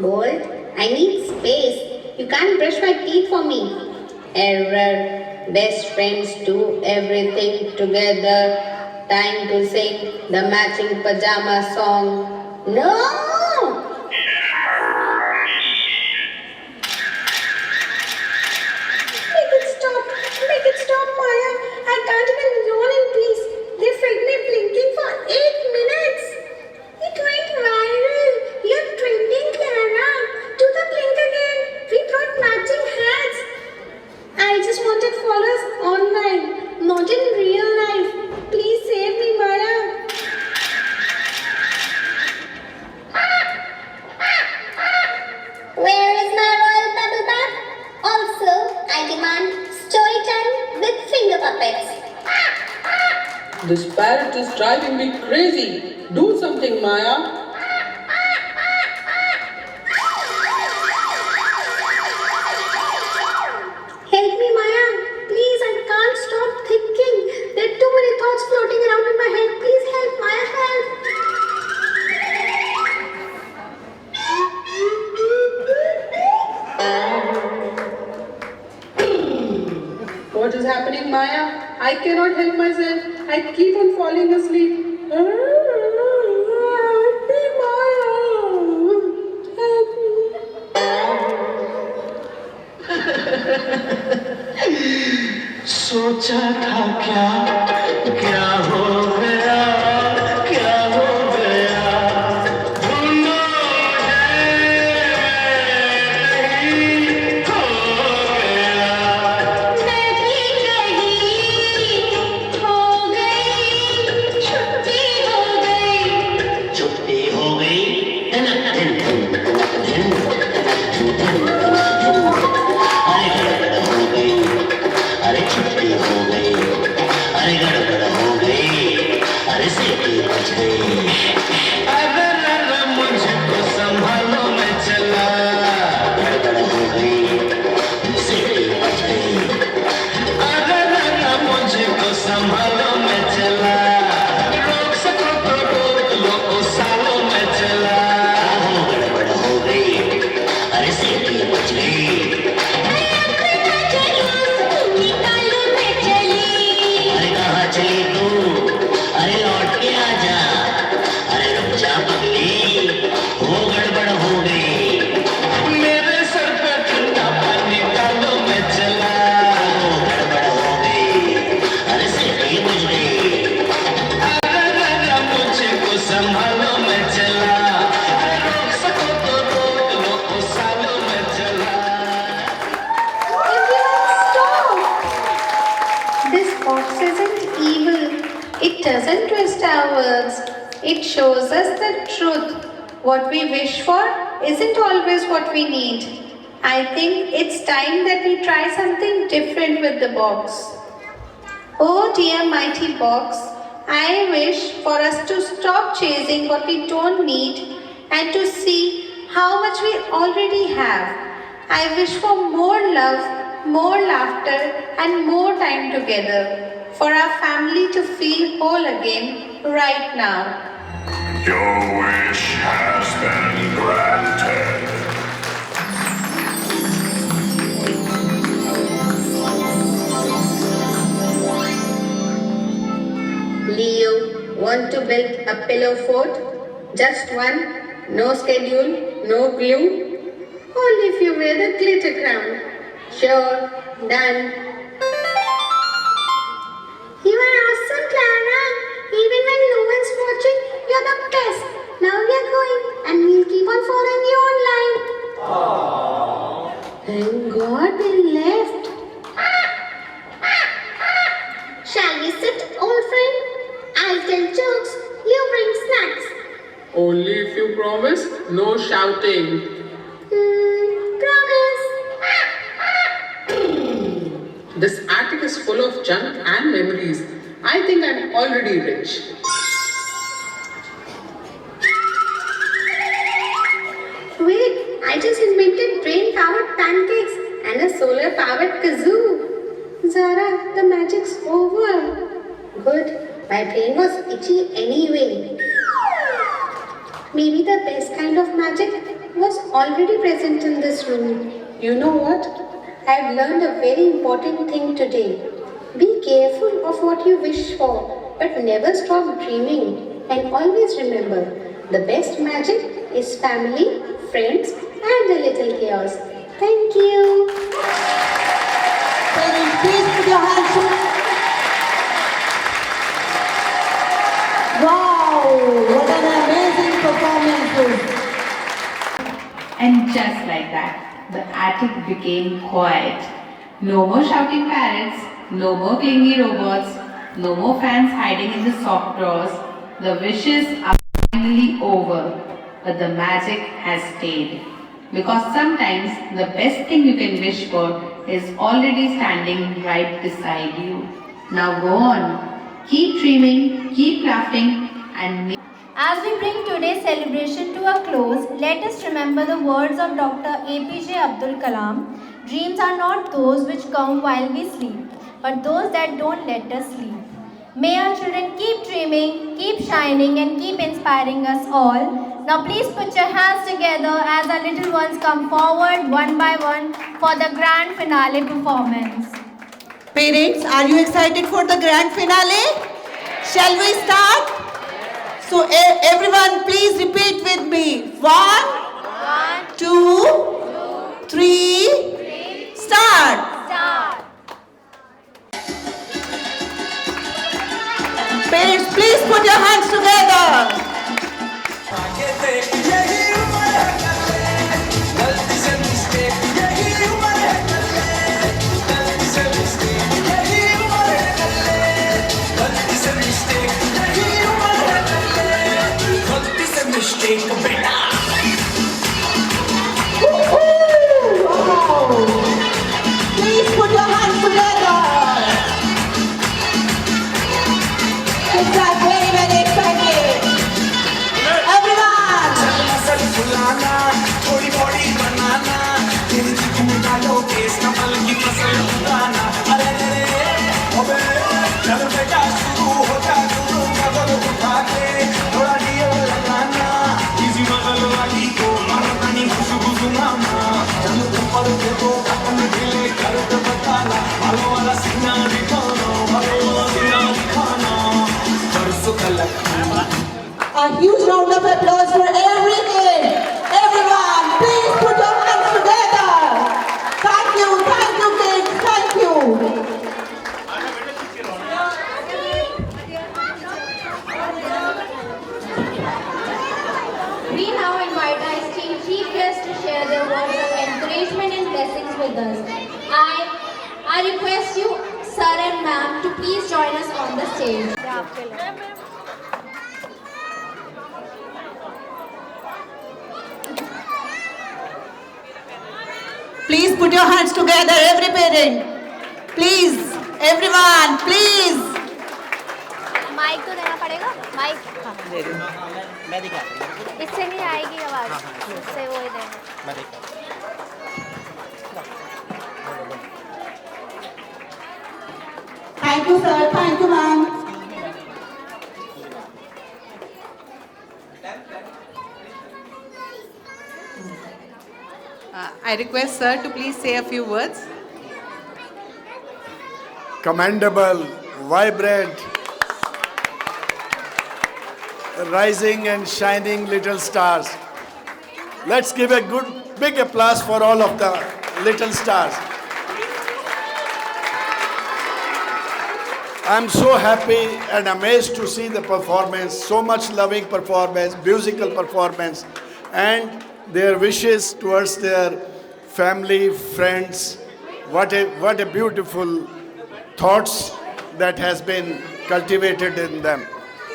Bolt, I need space. You can't brush my teeth for me. Error. Best friends do everything together. Time to sing the matching pajama song. No! Make it stop, Maya. I can't even roll in peace. They filmed me blinking for 8 minutes. It went viral. You're trending, Clara. Do the blink again. We got matching hats. I just wanted followers online, not in real life. Please save me, Maya. Where is my royal bubble bath? Also, I demand story time with finger puppets. This parrot is driving me crazy. Do something, Maya. Help me, Maya. Please, I can't stop thinking. There are too many thoughts floating around in my head. Please help, Maya, help. What is happening, Maya? I cannot help myself. I keep on falling asleep. Help me, Maya. Help सोचा था क्या क्या हो गया क्या हो गया ढूंढो नहीं हो गया मैं भी कहीं हो गई, छुट्टी हो गई। छुट्टी हो गई अरे छुट्टी हो गई अरे गड़बड़ हो गई अरे सीटी बच गई अरे मुझको संभालो मैं चला गड़बड़ हो गई सीटी बच गई अरे मुझको संभालो मैं चला रोक सको तो रोक लो ओ सालो मैं चला गड़बड़ हो गई अरे सीटी बच गई चली तू अरे लौट के आजा अरे रुक जा पगली वो गड़बड़ हो गई मेरे सर पे ठंडा पानी डालो मैं चला वो गड़बड़ हो गई अरे सीटी बुझ गई अरे मुझको संभालो मैं चला अरे रोक सको तो रोक लो ओ सालो मैं चला This box isn't evil. It doesn't twist our words. It shows us the truth. What we wish for isn't always what we need. I think it's time that we try something different with the box. Oh dear mighty box, I wish for us to stop chasing what we don't need and to see how much we already have. I wish for more love, more laughter and more time together, for our family to feel whole again right now. Your wish has been granted. Leo, want to build a pillow fort? Just one, no schedule, no glue. Only if you wear the glitter crown. Sure, done. You are awesome, Clara. Even when no one's watching, you're the best. Now we are going and we'll keep on following you online. Thank God they left. Shall we sit, old friend? I'll tell jokes. You bring snacks. Only if you promise, no shouting. Promise. This attic is full of junk and memories. I think I'm already rich. Wait, I just invented brain-powered pancakes and a solar-powered kazoo. Zara, the magic's over. Good, my brain was itchy anyway. Maybe the best kind of magic was already present in this room. You know what? I've learned a very important thing today. Be careful of what you wish for, but never stop dreaming. And always remember, the best magic is family, friends, and a little chaos. Thank you. Parents, please put your hands together. Wow, what an amazing performance. And just like that, the attic became quiet. No more shouting parrots, no more clingy robots, no more fans hiding in the sock drawers. The wishes are finally over, but the magic has stayed. Because sometimes the best thing you can wish for is already standing right beside you. Now go on, keep dreaming, keep laughing, and As we bring today's celebration to a close, let us remember the words of Dr. APJ Abdul Kalam. Dreams are not those which come while we sleep, but those that don't let us sleep. May our children keep dreaming, keep shining, and keep inspiring us all. Now please put your hands together as our little ones come forward one by one for the grand finale performance. Parents, are you excited for the grand finale? Shall we start? So everyone please repeat with me. 1, 2, 3, start. Parents, please put your hands together. Please put your hands together. Kids are very, very excited. Everyone. A huge round of applause for every kid. Everyone, please put your hands together. Thank you, kids. Thank you. We now invite our esteemed chief guests to share their words of encouragement and blessings with us. I request you, sir and ma'am, to please join us on the stage. Please put your hands together, every parent. Please, everyone, please. Mic तो देना पड़ेगा mic मैं दिखा इससे नहीं आएगी आवाज इससे वो ही देना मैं दिखा Thank you, sir. Thank you, ma'am. I request sir to please say a few words. Commendable, vibrant, rising and shining little stars. Let's give a good big applause for all of the little stars. I'm so happy and amazed to see the performance, so much loving performance, musical performance, and their wishes towards their family, friends. What a beautiful thoughts that has been cultivated in them.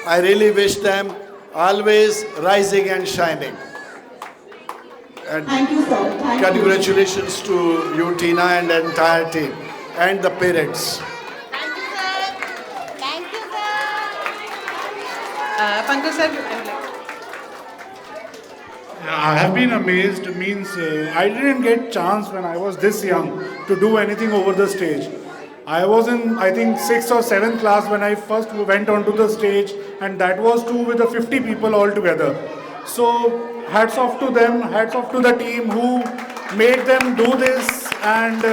I really wish them always rising and shining. And Thank you, sir. Thank you. congratulations to you, Tina, and the entire team, and the parents. Pankaj sir, I have been amazed. Means I didn't get chance when I was this young to do anything over the stage. I was in, I think, 6th or 7th class when I first went onto the stage, and that was too with the 50 people all together. So hats off to them, hats off to the team who made them do this and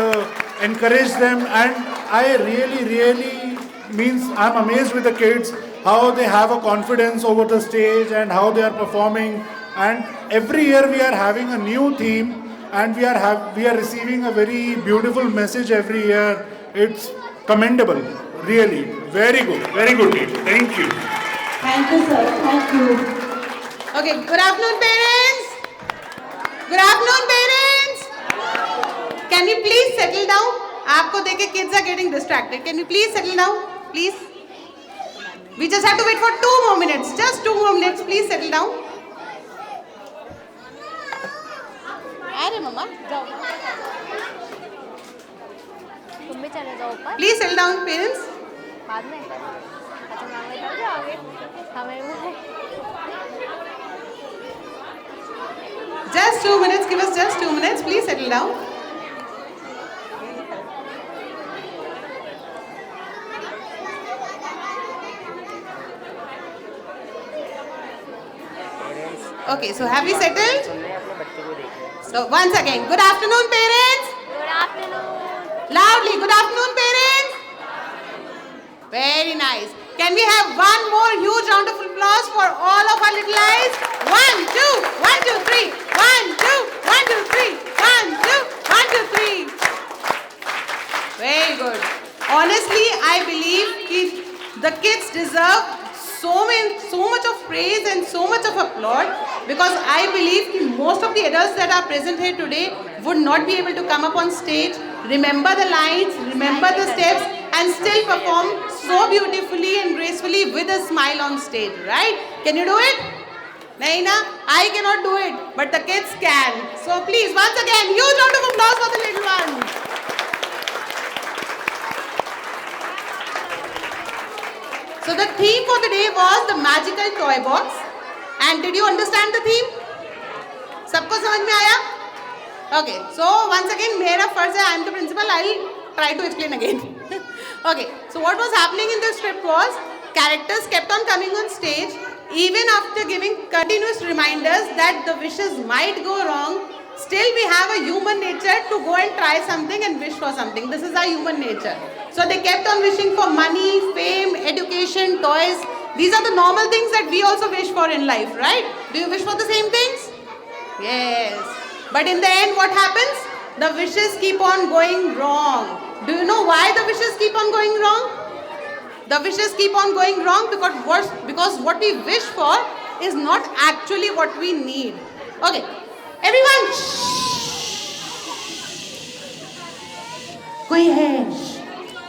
encouraged them. And I really means I'm amazed with the kids, how they have a confidence over the stage and how they are performing. And every year we are having a new theme, and we are receiving a very beautiful message every year. It's commendable, really. Very good team. Thank you. Thank you, sir. Thank you. okay, good afternoon parents. Good afternoon parents. Can you please settle down? आपको देख के kids are getting distracted. Can you please settle down? Please. We just have to wait for 2 more minutes. Just 2 more minutes. Please settle down. अरे मम्मा जाओ. तुम भी चले जाओ ऊपर. Please settle down, parents. बाद में. अच्छा मैम निकल जाओगे. हमें Just 2 minutes. Give us just 2 minutes. Please settle down. Okay, so have we settled? So once again, good afternoon, parents. Good afternoon. Loudly, good afternoon, parents. Very nice. Can we have one more huge round of applause for all of our little eyes? 1, 2, 1, 2, 3. 1, 2, 1, 2, 3. 1, 2, 1, 2, 3. Very good. Honestly, I believe the kids deserve so much of praise and so much of applaud, because I believe most of the adults that are present here today would not be able to come up on stage, remember the lines, remember the steps, and still perform so beautifully and gracefully with a smile on stage, right? Can you do it? Nahi na? I cannot do it, but the kids can. So please, once again, huge round of applause for the little ones. So the theme for the day was the magical toy box. And did you understand the theme? सबको समझ में आया? Okay. So once again, मेरा फर्ज है, I am the principal. I'll try to explain again. Okay. So what was happening in the script was characters kept on coming on stage even after giving continuous reminders that the wishes might go wrong. Still, we have a human nature to go and try something and wish for something. This is our human nature. So they kept on wishing for money, fame, education, toys. These are the normal things that we also wish for in life, right? Do you wish for the same things? Yes. But in the end, what happens? The wishes keep on going wrong. Do you know why the wishes keep on going wrong? The wishes keep on going wrong because what we wish for is not actually what we need. Okay. Everyone, कोई है?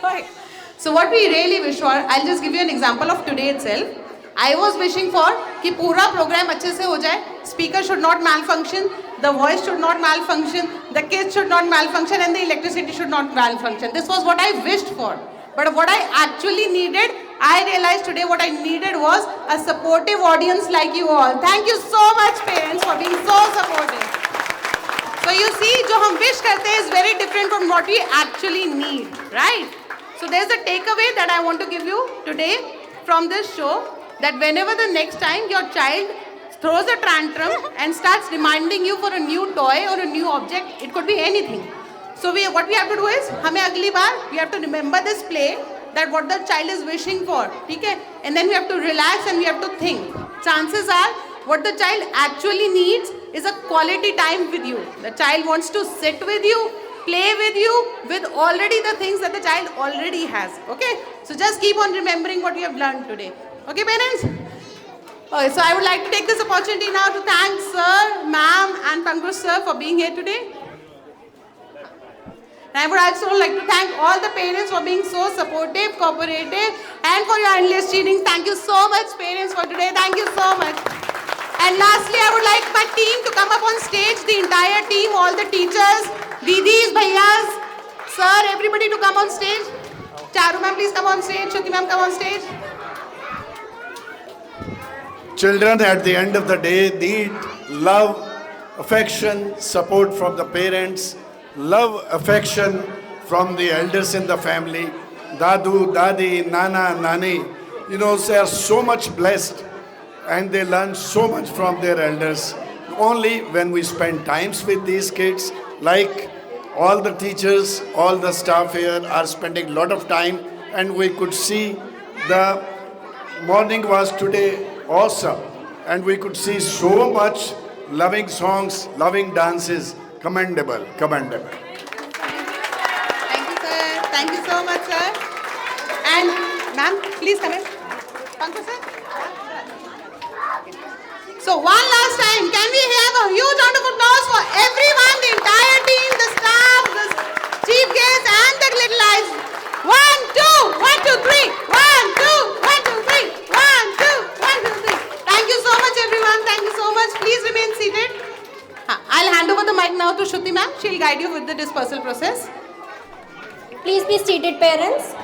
Okay. So what we really wish for, I'll just give you an example of today itself. I was wishing for कि पूरा program अच्छे से हो जाए. Speaker should not malfunction, the voice should not malfunction, the kids should not malfunction, and the electricity should not malfunction. This was what I wished for. But what I actually needed, I realized today what I needed was a supportive audience like you all. Thank you so much, parents, for being so supportive. So you see, जो हम wish करते हैं is very different from what we actually need, right? So there's a takeaway that I want to give you today from this show, that whenever the next time your child throws a tantrum and starts reminding you for a new toy or a new object, it could be anything. So what we have to do is, हमें अगली बार we have to remember this play that what the child is wishing for, okay? And then we have to relax and we have to think. Chances are what the child actually needs is a quality time with you. The child wants to sit with you, play with you, with already the things that the child already has, okay? So just keep on remembering what you have learned today. Okay, parents? Okay, so I would like to take this opportunity now to thank sir, ma'am and Pankaj sir for being here today. And I would also like to thank all the parents for being so supportive, cooperative and for your endless cheering. Thank you so much parents for today. Thank you so much. And lastly, I would like my team to come up on stage, the entire team, all the teachers, Didis, Bhaiyas, sir, everybody to come on stage. Charu ma'am, please come on stage. Shruti ma'am, come on stage. Children at the end of the day need love, affection, support from the parents, love, affection from the elders in the family, Dadu, Dadi, Nana, Nani. You know, they are so much blessed and they learn so much from their elders. Only when we spend times with these kids, like all the teachers, all the staff here are spending a lot of time, and we could see the morning was today awesome, and we could see so much loving songs, loving dances, commendable, commendable. Thank you, sir. Thank you so much, sir. And ma'am, please come in. Pankaj sir. So one last time, can we have a huge round of applause for everyone, the entire team, the staff, the chief guests and the little eyes. 1, 2, 1, 2, 3. 1, 2, 1, 2, 3. 1, 2, 1, 2, 3. Thank you so much everyone. Thank you so much. Please remain seated. I'll hand over the mic now to Shruti ma'am. She'll guide you with the dispersal process. Please be seated, parents.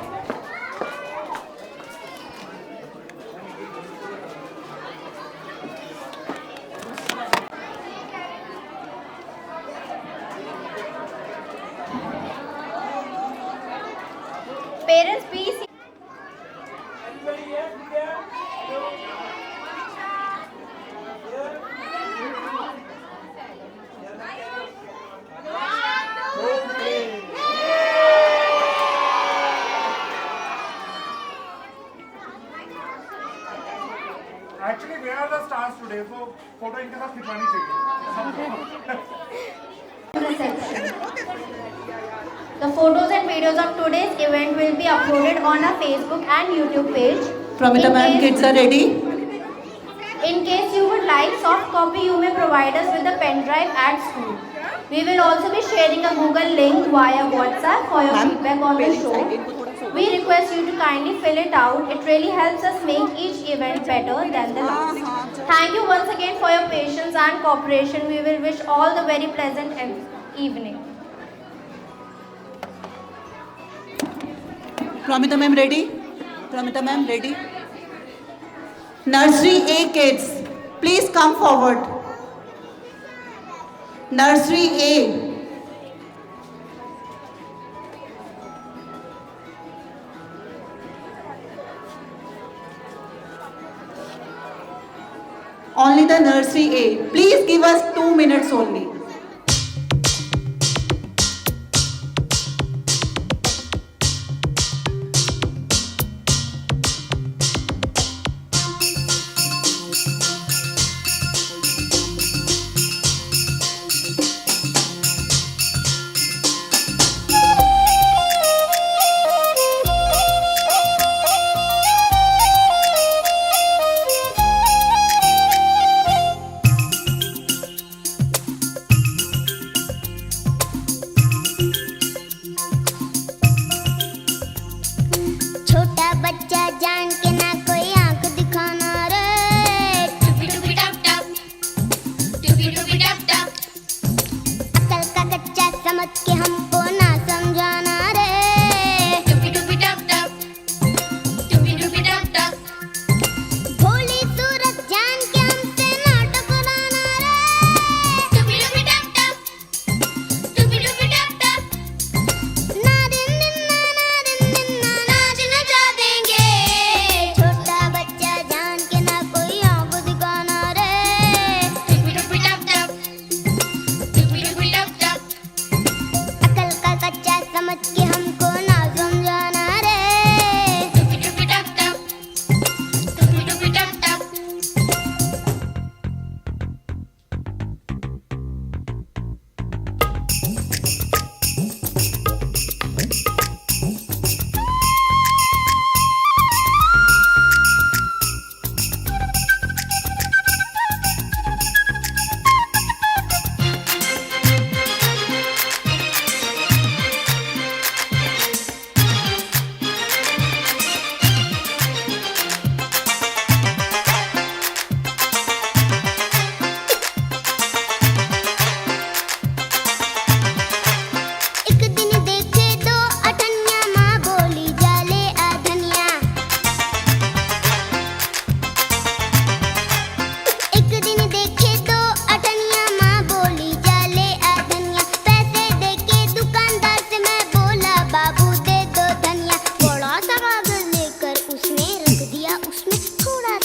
Parents, please. Actually, where are the stars today? So, photo इनके साथ खिंचवानी चाहिए. The photos and videos of today's event will be uploaded on our Facebook and YouTube page. Pramita ma'am, kids are ready. In case you would like soft copy, you may provide us with a pen drive at school. We will also be sharing a Google link via WhatsApp for your feedback on the show. We request you to kindly fill it out. It really helps us make each event better than the last. Thank you once again for your patience and cooperation. We will wish all the very pleasant evening. Pramita ma'am ready? Pramita ma'am ready? Nursery A kids, please come forward. Nursery A. Only the nursery A. Please give us 2 minutes only.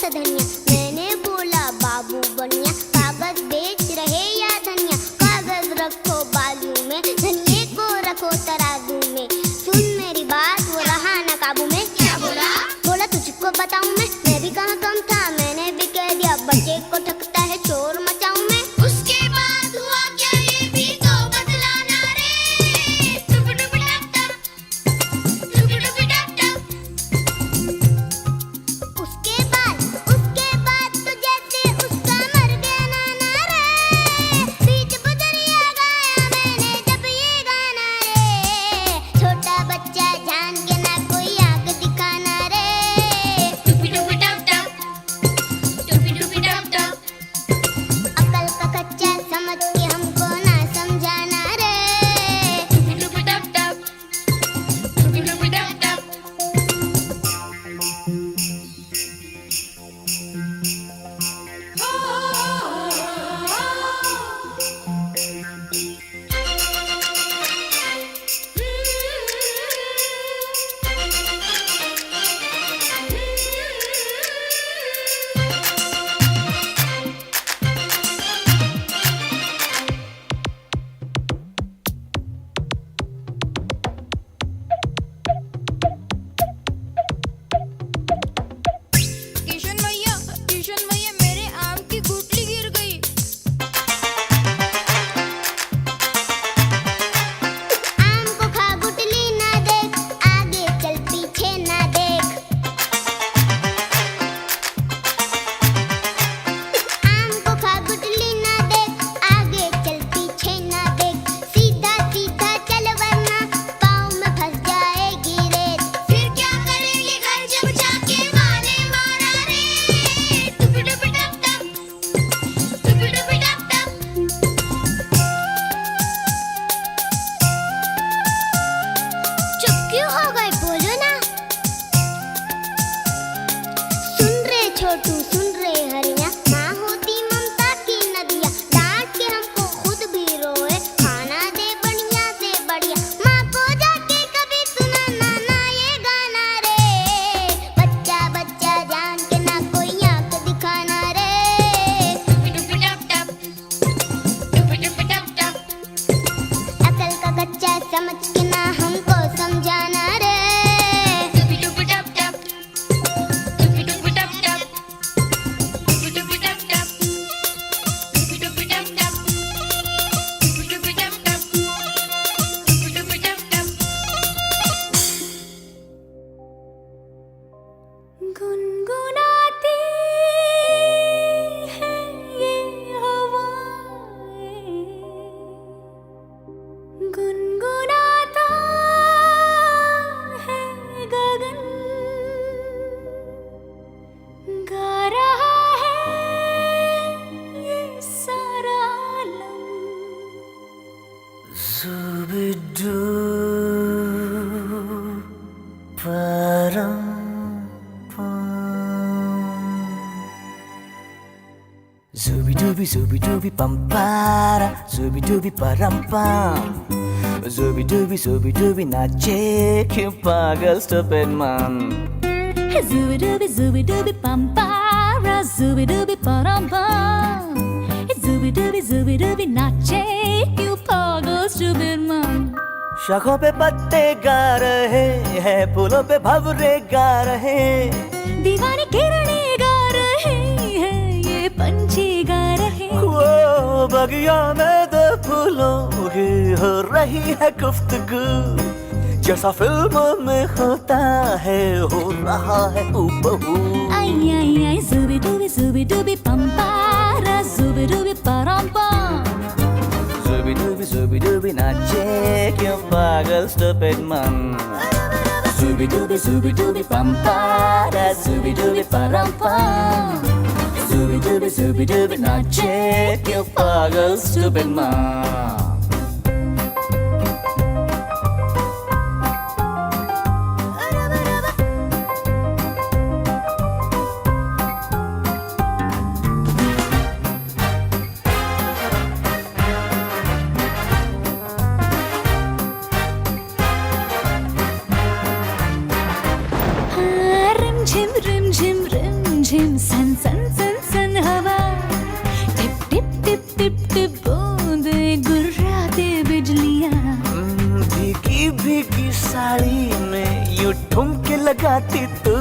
था धनिया, मैंने बोला बाबू बनिया, कागज बेच रहे या धनिया, कागज रखो बाजू में, धनिये को रखो तराजू में। सुन मेरी बात, वो रहा ना काबू में। क्या बोला? बोला तुझको बताऊं मैं भी कहाँ कम था, मैंने भी कह दिया बच्चे को ठकता है शोर मचाऊं मैं। उसके बाद हुआ क्या ये भी तो बतलाना रे। टुप टुप टप टप, टुप टुप टप टप। उसके बाद तो जैसे उसका मर गया नाना रे, बीच बुदरिया गाया मैंने जब ये गाना रे। छोटा बच्चा जान के ना कोई आग दिखाना रे। टुपी टुपी टप टप, टुपी टुपी टप टप। अकल का कच्चा समझ के हमको ना समझाना रे। टुपी टुपी टप टप, टुपी टुपी टप टप। किशन भैया मेरे आम की गुठली गिर गई। आम को खा गुठली ना देख, आगे चल पीछे ना देख। आम को खा गुठली ना देख, आगे चल पीछे ना देख। सीधा सीधा चल वरना पाँव में फंस जाएगी रेत। फिर क्या करेंगे घर जब जाके माने मारा रे। टुपी टुपी टप टप, टुपी टुपी टप टप। चुप क्यों हो गए, बोलो ना। सुन रे छोटू सुन रे हरिया, माँ होती ममता की नदिया, डांट के हमको खुद भी रोए, खाना दे बढ़िया से बढ़िया। माँ को जाके कभी सुनाना ना ये गाना रे। बच्चा बच्चा जान के ना कोई आंख दिखाना रे। टुपी टुपी टप टप, टुपी टुपी टप टप। अकल का कच्चा समझ के ना हमको समझाना रे। टुपी टुपी टप टप, टुपी टुपी टप टप, टुपी टुपी टप टप, टुपी टुपी टप टप, टुपी टुपी टप टप, टुपी टुपी टप टप। गुनगुनाती है ये हवाएं, गुनगुनाता है गगन, गा रहा है ये सारा आलम। Zubidu param Zubi pampara, zubi param pam, zubi nache क्यों पागल stupid man. Zubi pampara, zubi param pam, zubi nache क्यों पागल stupid man. शाखों पे पत्ते गा रहे हैं, फूलों पे भंवरे गा रहे, दीवानी किरणें गा रहे हैं, ये पंछी गा रहे। वो बगिया में दो फूलों की हो रही है गुफ्तगू, जैसा फिल्म में होता है हो रहा है हूबहू। आई आई आई zubi dubi pampara, zubi param pam. Zubi dubi nache क्यों पागल stupid man. Zubi dubi pampara, zubi param pam, zubi dubi nache क्यों पागल stupid man. झिम सन सन सन सन हवा tip tip tip tip tip बूंदे गुर्राते बिजलियां भीगी भीगी साड़ी में यूं ठुमके लगाती तू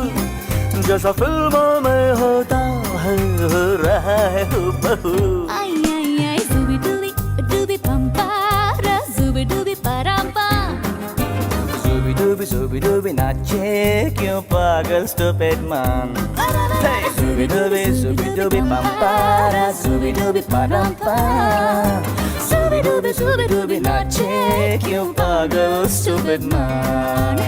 जैसा फिल्मों में होता है हो रहा है हूबहू आई आई आई जुबी डूबी पंपारा जुबी डूबी परांपा Zooby dooby नाचे क्यों पागल stupid man Hey Zooby dooby pampara Zooby dooby parampa Zooby dooby नाचे क्यों पागल stupid man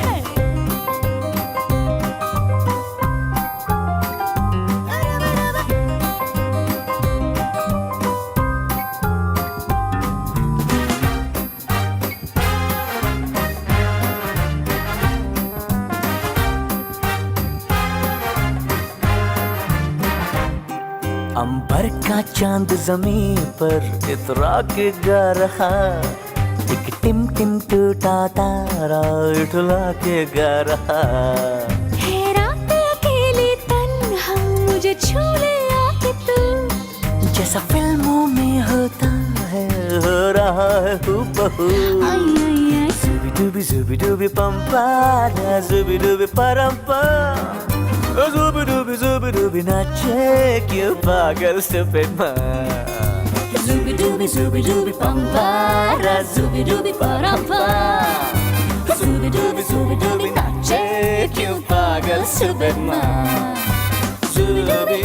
अंबर का चांद जमीन पर इतरा के गा रहा एक टिम टिम टूटा तारा उठला के गा रहा है रात अकेली तन्हा मुझे छू ले आके तू जैसा फिल्मों में होता है हो रहा है हूबहू आई आई आई Zooby dooby pampara Zooby dooby parampa Zooby dooby नाचे क्यों पागल stupid man Zooby dooby pampara Zooby dooby parampa Zooby dooby नाचे क्यों पागल stupid man Zooby dooby